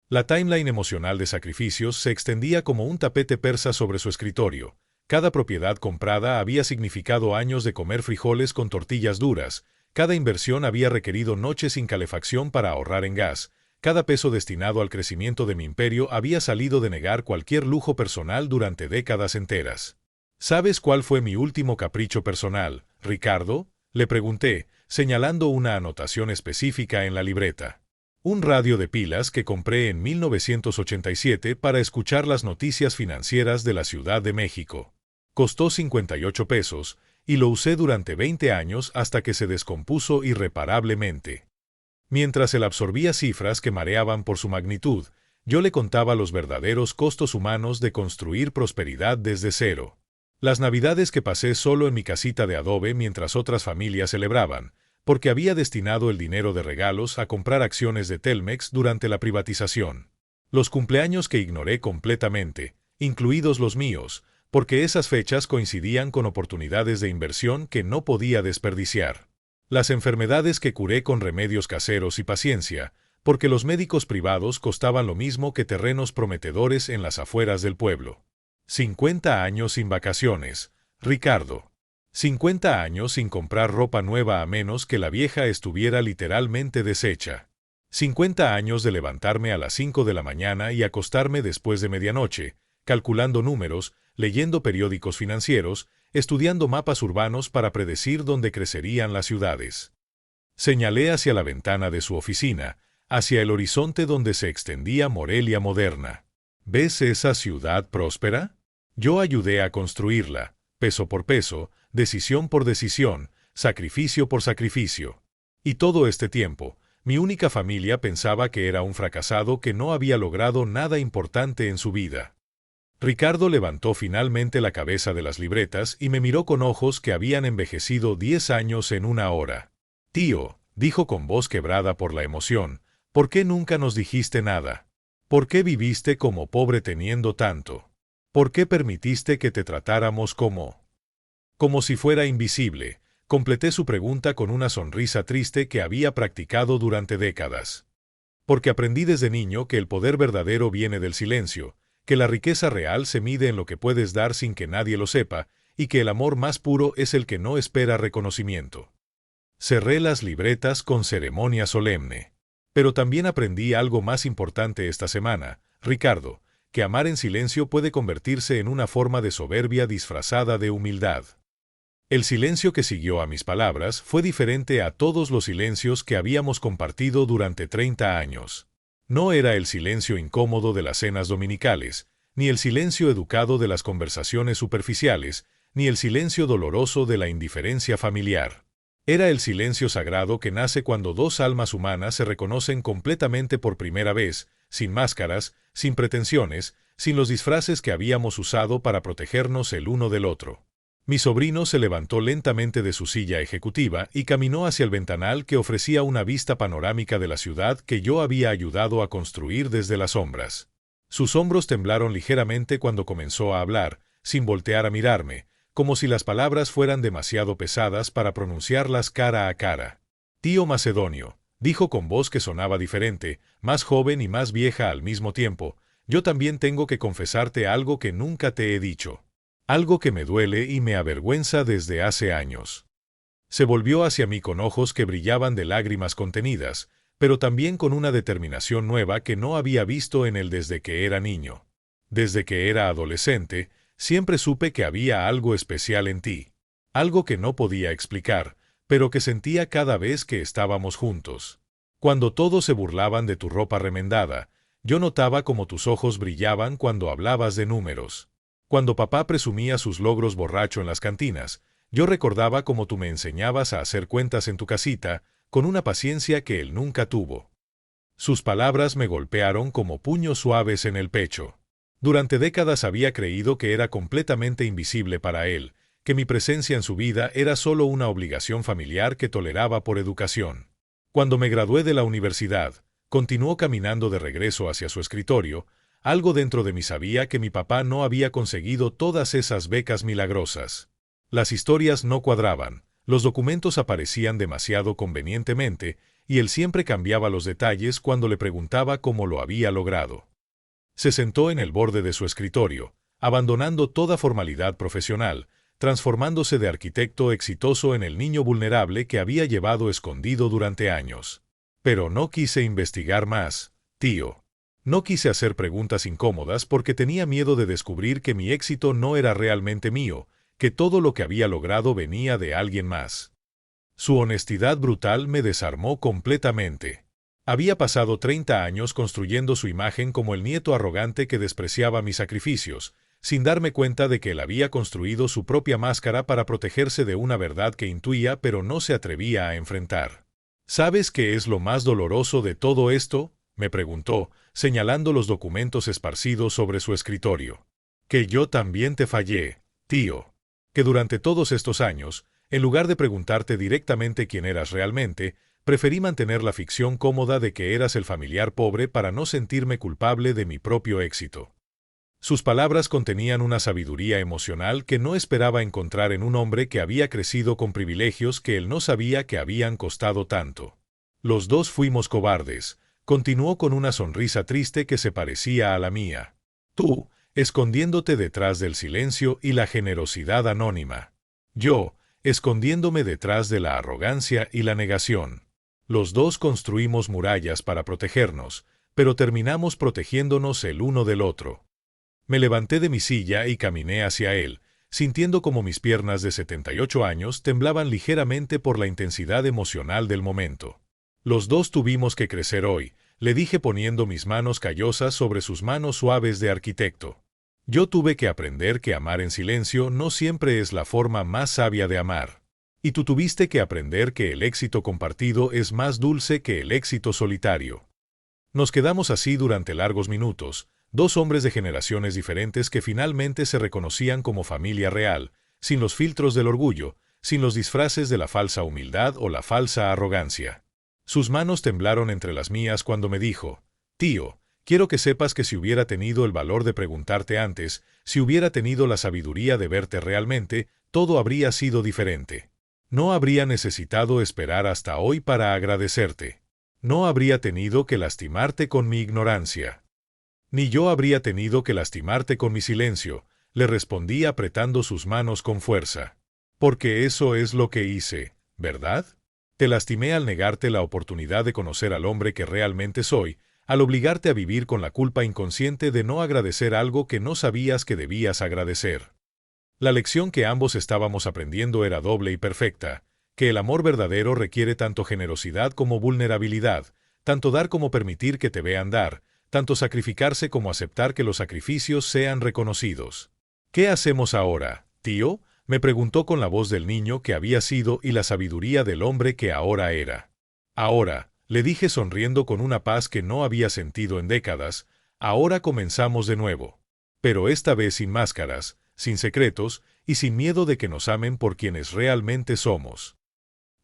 La timeline emocional de sacrificios se extendía como un tapete persa sobre su escritorio. Cada propiedad comprada había significado años de comer frijoles con tortillas duras. Cada inversión había requerido noches sin calefacción para ahorrar en gas. Cada peso destinado al crecimiento de mi imperio había salido de negar cualquier lujo personal durante décadas enteras. ¿Sabes cuál fue mi último capricho personal, Ricardo?, le pregunté, señalando una anotación específica en la libreta. Un radio de pilas que compré en 1987 para escuchar las noticias financieras de la Ciudad de México. Costó 58 pesos, y lo usé durante 20 años hasta que se descompuso irreparablemente. Mientras él absorbía cifras que mareaban por su magnitud, Yo le contaba los verdaderos costos humanos de construir prosperidad desde cero. Las navidades que pasé solo en mi casita de adobe mientras otras familias celebraban, porque había destinado el dinero de regalos a comprar acciones de Telmex durante la privatización. Los cumpleaños que ignoré completamente, incluidos los míos, porque esas fechas coincidían con oportunidades de inversión que no podía desperdiciar. Las enfermedades que curé con remedios caseros y paciencia, porque los médicos privados costaban lo mismo que terrenos prometedores en las afueras del pueblo. 50 años sin vacaciones, Ricardo. 50 años sin comprar ropa nueva a menos que la vieja estuviera literalmente deshecha. 50 años de levantarme a las 5 de la mañana y acostarme después de medianoche, calculando números, leyendo periódicos financieros, estudiando mapas urbanos para predecir dónde crecerían las ciudades. Señalé hacia la ventana de su oficina, hacia el horizonte donde se extendía Morelia moderna. ¿Ves esa ciudad próspera? Yo ayudé a construirla, peso por peso, decisión por decisión, sacrificio por sacrificio. Y todo este tiempo, mi única familia pensaba que era un fracasado que no había logrado nada importante en su vida. Ricardo levantó finalmente la cabeza de las libretas y me miró con ojos que habían envejecido 10 años en una hora. Tío, dijo con voz quebrada por la emoción, ¿por qué nunca nos dijiste nada? ¿Por qué viviste como pobre teniendo tanto? ¿Por qué permitiste que te tratáramos como si fuera invisible? Completé su pregunta con una sonrisa triste que había practicado durante décadas. Porque aprendí desde niño que el poder verdadero viene del silencio, que la riqueza real se mide en lo que puedes dar sin que nadie lo sepa, y que el amor más puro es el que no espera reconocimiento. Cerré las libretas con ceremonia solemne. Pero también aprendí algo más importante esta semana, Ricardo, que amar en silencio puede convertirse en una forma de soberbia disfrazada de humildad. El silencio que siguió a mis palabras fue diferente a todos los silencios que habíamos compartido durante 30 años. No era el silencio incómodo de las cenas dominicales, ni el silencio educado de las conversaciones superficiales, ni el silencio doloroso de la indiferencia familiar. Era el silencio sagrado que nace cuando dos almas humanas se reconocen completamente por primera vez, sin máscaras, sin pretensiones, sin los disfraces que habíamos usado para protegernos el uno del otro. Mi sobrino se levantó lentamente de su silla ejecutiva y caminó hacia el ventanal que ofrecía una vista panorámica de la ciudad que yo había ayudado a construir desde las sombras. Sus hombros temblaron ligeramente cuando comenzó a hablar, sin voltear a mirarme, como si las palabras fueran demasiado pesadas para pronunciarlas cara a cara. Tío Macedonio, dijo con voz que sonaba diferente, más joven y más vieja al mismo tiempo, yo también tengo que confesarte algo que nunca te he dicho. Algo que me duele y me avergüenza desde hace años. Se volvió hacia mí con ojos que brillaban de lágrimas contenidas, pero también con una determinación nueva que no había visto en él desde que era niño. Desde que era adolescente, siempre supe que había algo especial en ti. Algo que no podía explicar, pero que sentía cada vez que estábamos juntos. Cuando todos se burlaban de tu ropa remendada, yo notaba cómo tus ojos brillaban cuando hablabas de números. Cuando papá presumía sus logros borracho en las cantinas, yo recordaba cómo tú me enseñabas a hacer cuentas en tu casita, con una paciencia que él nunca tuvo. Sus palabras me golpearon como puños suaves en el pecho. Durante décadas había creído que era completamente invisible para él, que mi presencia en su vida era solo una obligación familiar que toleraba por educación. Cuando me gradué de la universidad, continuó caminando de regreso hacia su escritorio. Algo dentro de mí sabía que mi papá no había conseguido todas esas becas milagrosas. Las historias no cuadraban, los documentos aparecían demasiado convenientemente, y él siempre cambiaba los detalles cuando le preguntaba cómo lo había logrado. Se sentó en el borde de su escritorio, abandonando toda formalidad profesional, transformándose de arquitecto exitoso en el niño vulnerable que había llevado escondido durante años. Pero no quise investigar más, tío. No quise hacer preguntas incómodas porque tenía miedo de descubrir que mi éxito no era realmente mío, que todo lo que había logrado venía de alguien más. Su honestidad brutal me desarmó completamente. Había pasado 30 años construyendo su imagen como el nieto arrogante que despreciaba mis sacrificios, sin darme cuenta de que él había construido su propia máscara para protegerse de una verdad que intuía pero no se atrevía a enfrentar. ¿Sabes qué es lo más doloroso de todo esto, me preguntó, señalando los documentos esparcidos sobre su escritorio. Que yo también te fallé, tío. Que durante todos estos años, en lugar de preguntarte directamente quién eras realmente, preferí mantener la ficción cómoda de que eras el familiar pobre para no sentirme culpable de mi propio éxito. Sus palabras contenían una sabiduría emocional que no esperaba encontrar en un hombre que había crecido con privilegios que él no sabía que habían costado tanto. Los dos fuimos cobardes, continuó con una sonrisa triste que se parecía a la mía. Tú, escondiéndote detrás del silencio y la generosidad anónima. Yo, escondiéndome detrás de la arrogancia y la negación. Los dos construimos murallas para protegernos, pero terminamos protegiéndonos el uno del otro. Me levanté de mi silla y caminé hacia él, sintiendo como mis piernas de 78 años temblaban ligeramente por la intensidad emocional del momento. Los dos tuvimos que crecer hoy, le dije poniendo mis manos callosas sobre sus manos suaves de arquitecto. Yo tuve que aprender que amar en silencio no siempre es la forma más sabia de amar. Y tú tuviste que aprender que el éxito compartido es más dulce que el éxito solitario. Nos quedamos así durante largos minutos, dos hombres de generaciones diferentes que finalmente se reconocían como familia real, sin los filtros del orgullo, sin los disfraces de la falsa humildad o la falsa arrogancia. Sus manos temblaron entre las mías cuando me dijo, «Tío, quiero que sepas que si hubiera tenido el valor de preguntarte antes, si hubiera tenido la sabiduría de verte realmente, todo habría sido diferente. No habría necesitado esperar hasta hoy para agradecerte. No habría tenido que lastimarte con mi ignorancia. Ni yo habría tenido que lastimarte con mi silencio», le respondí apretando sus manos con fuerza. «Porque eso es lo que hice, ¿verdad? Te lastimé al negarte la oportunidad de conocer al hombre que realmente soy, al obligarte a vivir con la culpa inconsciente de no agradecer algo que no sabías que debías agradecer. La lección que ambos estábamos aprendiendo era doble y perfecta, que el amor verdadero requiere tanto generosidad como vulnerabilidad, tanto dar como permitir que te vean dar, tanto sacrificarse como aceptar que los sacrificios sean reconocidos. «¿Qué hacemos ahora, tío?», me preguntó con la voz del niño que había sido y la sabiduría del hombre que ahora era. «Ahora», le dije sonriendo con una paz que no había sentido en décadas, «ahora comenzamos de nuevo. Pero esta vez sin máscaras, sin secretos y sin miedo de que nos amen por quienes realmente somos».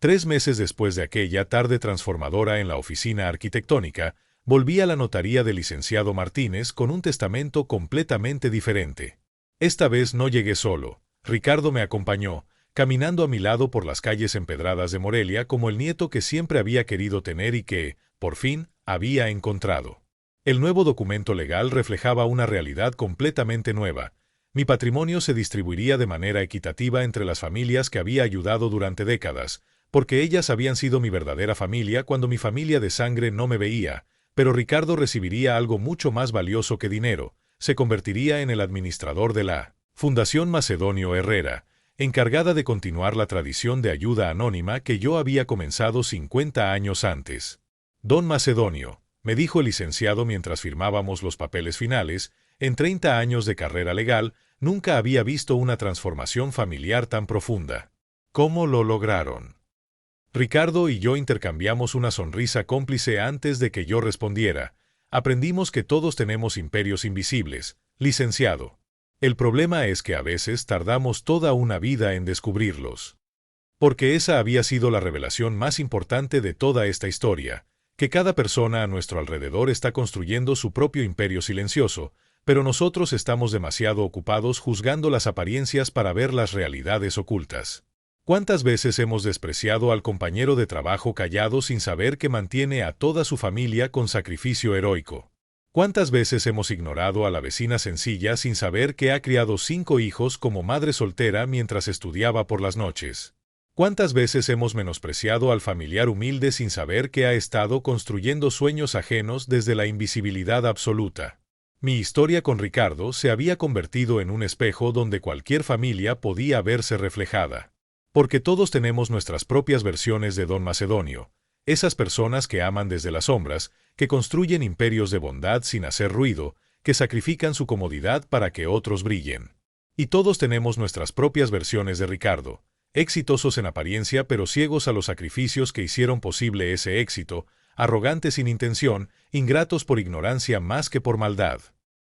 3 meses después de aquella tarde transformadora en la oficina arquitectónica, volví a la notaría del licenciado Martínez con un testamento completamente diferente. Esta vez no llegué solo. Ricardo me acompañó, caminando a mi lado por las calles empedradas de Morelia como el nieto que siempre había querido tener y que, por fin, había encontrado. El nuevo documento legal reflejaba una realidad completamente nueva. Mi patrimonio se distribuiría de manera equitativa entre las familias que había ayudado durante décadas, porque ellas habían sido mi verdadera familia cuando mi familia de sangre no me veía, pero Ricardo recibiría algo mucho más valioso que dinero, se convertiría en el administrador de la Fundación Macedonio Herrera, encargada de continuar la tradición de ayuda anónima que yo había comenzado 50 años antes. «Don Macedonio», me dijo el licenciado mientras firmábamos los papeles finales, en 30 años de carrera legal, nunca había visto una transformación familiar tan profunda. «¿Cómo lo lograron?». Ricardo y yo intercambiamos una sonrisa cómplice antes de que yo respondiera. «Aprendimos que todos tenemos imperios invisibles, licenciado. El problema es que a veces tardamos toda una vida en descubrirlos». Porque esa había sido la revelación más importante de toda esta historia, que cada persona a nuestro alrededor está construyendo su propio imperio silencioso, pero nosotros estamos demasiado ocupados juzgando las apariencias para ver las realidades ocultas. ¿Cuántas veces hemos despreciado al compañero de trabajo callado sin saber que mantiene a toda su familia con sacrificio heroico? ¿Cuántas veces hemos ignorado a la vecina sencilla sin saber que ha criado 5 hijos como madre soltera mientras estudiaba por las noches? ¿Cuántas veces hemos menospreciado al familiar humilde sin saber que ha estado construyendo sueños ajenos desde la invisibilidad absoluta? Mi historia con Ricardo se había convertido en un espejo donde cualquier familia podía verse reflejada. Porque todos tenemos nuestras propias versiones de Don Macedonio, esas personas que aman desde las sombras, que construyen imperios de bondad sin hacer ruido, que sacrifican su comodidad para que otros brillen. Y todos tenemos nuestras propias versiones de Ricardo, exitosos en apariencia pero ciegos a los sacrificios que hicieron posible ese éxito, arrogantes sin intención, ingratos por ignorancia más que por maldad.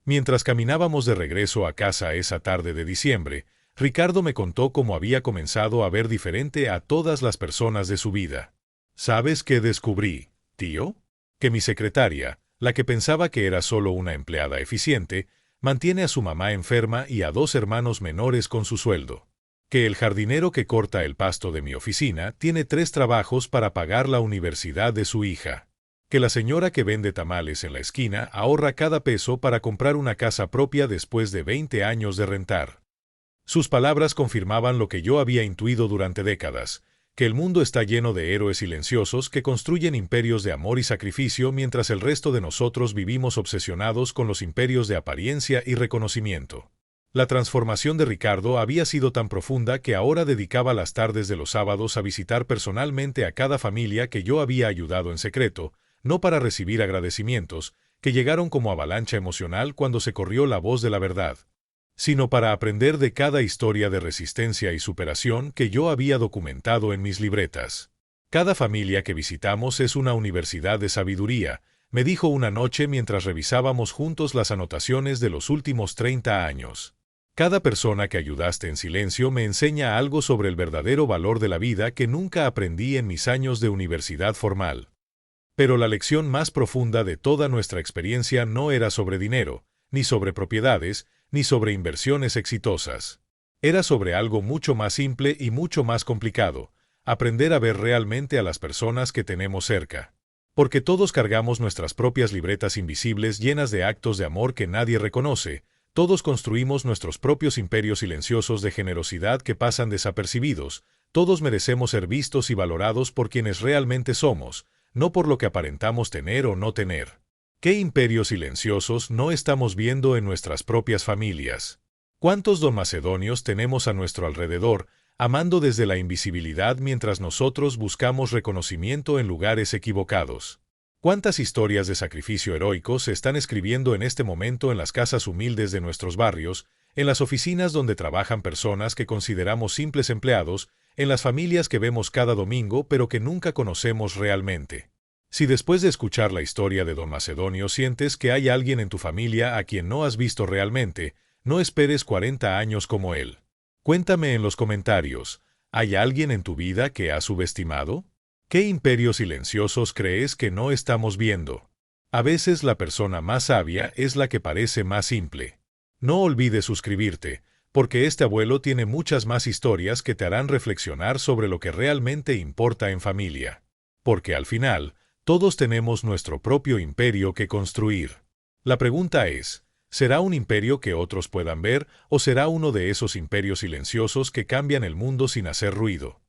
Mientras caminábamos de regreso a casa esa tarde de diciembre, Ricardo me contó cómo había comenzado a ver diferente a todas las personas de su vida. ¿Sabes qué descubrí, tío? Que mi secretaria, la que pensaba que era solo una empleada eficiente, mantiene a su mamá enferma y a 2 hermanos menores con su sueldo. Que el jardinero que corta el pasto de mi oficina tiene 3 trabajos para pagar la universidad de su hija. Que la señora que vende tamales en la esquina ahorra cada peso para comprar una casa propia después de 20 años de rentar. Sus palabras confirmaban lo que yo había intuido durante décadas, que el mundo está lleno de héroes silenciosos que construyen imperios de amor y sacrificio mientras el resto de nosotros vivimos obsesionados con los imperios de apariencia y reconocimiento. La transformación de Ricardo había sido tan profunda que ahora dedicaba las tardes de los sábados a visitar personalmente a cada familia que yo había ayudado en secreto, no para recibir agradecimientos, que llegaron como avalancha emocional cuando se corrió la voz de la verdad, sino para aprender de cada historia de resistencia y superación que yo había documentado en mis libretas. Cada familia que visitamos es una universidad de sabiduría, me dijo una noche mientras revisábamos juntos las anotaciones de los últimos 30 años. Cada persona que ayudaste en silencio me enseña algo sobre el verdadero valor de la vida que nunca aprendí en mis años de universidad formal. Pero la lección más profunda de toda nuestra experiencia no era sobre dinero, ni sobre propiedades, ni sobre inversiones exitosas. Era sobre algo mucho más simple y mucho más complicado, aprender a ver realmente a las personas que tenemos cerca. Porque todos cargamos nuestras propias libretas invisibles llenas de actos de amor que nadie reconoce, todos construimos nuestros propios imperios silenciosos de generosidad que pasan desapercibidos, todos merecemos ser vistos y valorados por quienes realmente somos, no por lo que aparentamos tener o no tener. ¿Qué imperios silenciosos no estamos viendo en nuestras propias familias? ¿Cuántos don macedonios tenemos a nuestro alrededor, amando desde la invisibilidad mientras nosotros buscamos reconocimiento en lugares equivocados? ¿Cuántas historias de sacrificio heroico se están escribiendo en este momento en las casas humildes de nuestros barrios, en las oficinas donde trabajan personas que consideramos simples empleados, en las familias que vemos cada domingo pero que nunca conocemos realmente? Si después de escuchar la historia de don Macedonio sientes que hay alguien en tu familia a quien no has visto realmente, no esperes 40 años como él. Cuéntame en los comentarios, ¿hay alguien en tu vida que has subestimado? ¿Qué imperios silenciosos crees que no estamos viendo? A veces la persona más sabia es la que parece más simple. No olvides suscribirte, porque este abuelo tiene muchas más historias que te harán reflexionar sobre lo que realmente importa en familia. Porque al final, todos tenemos nuestro propio imperio que construir. La pregunta es, ¿será un imperio que otros puedan ver o será uno de esos imperios silenciosos que cambian el mundo sin hacer ruido?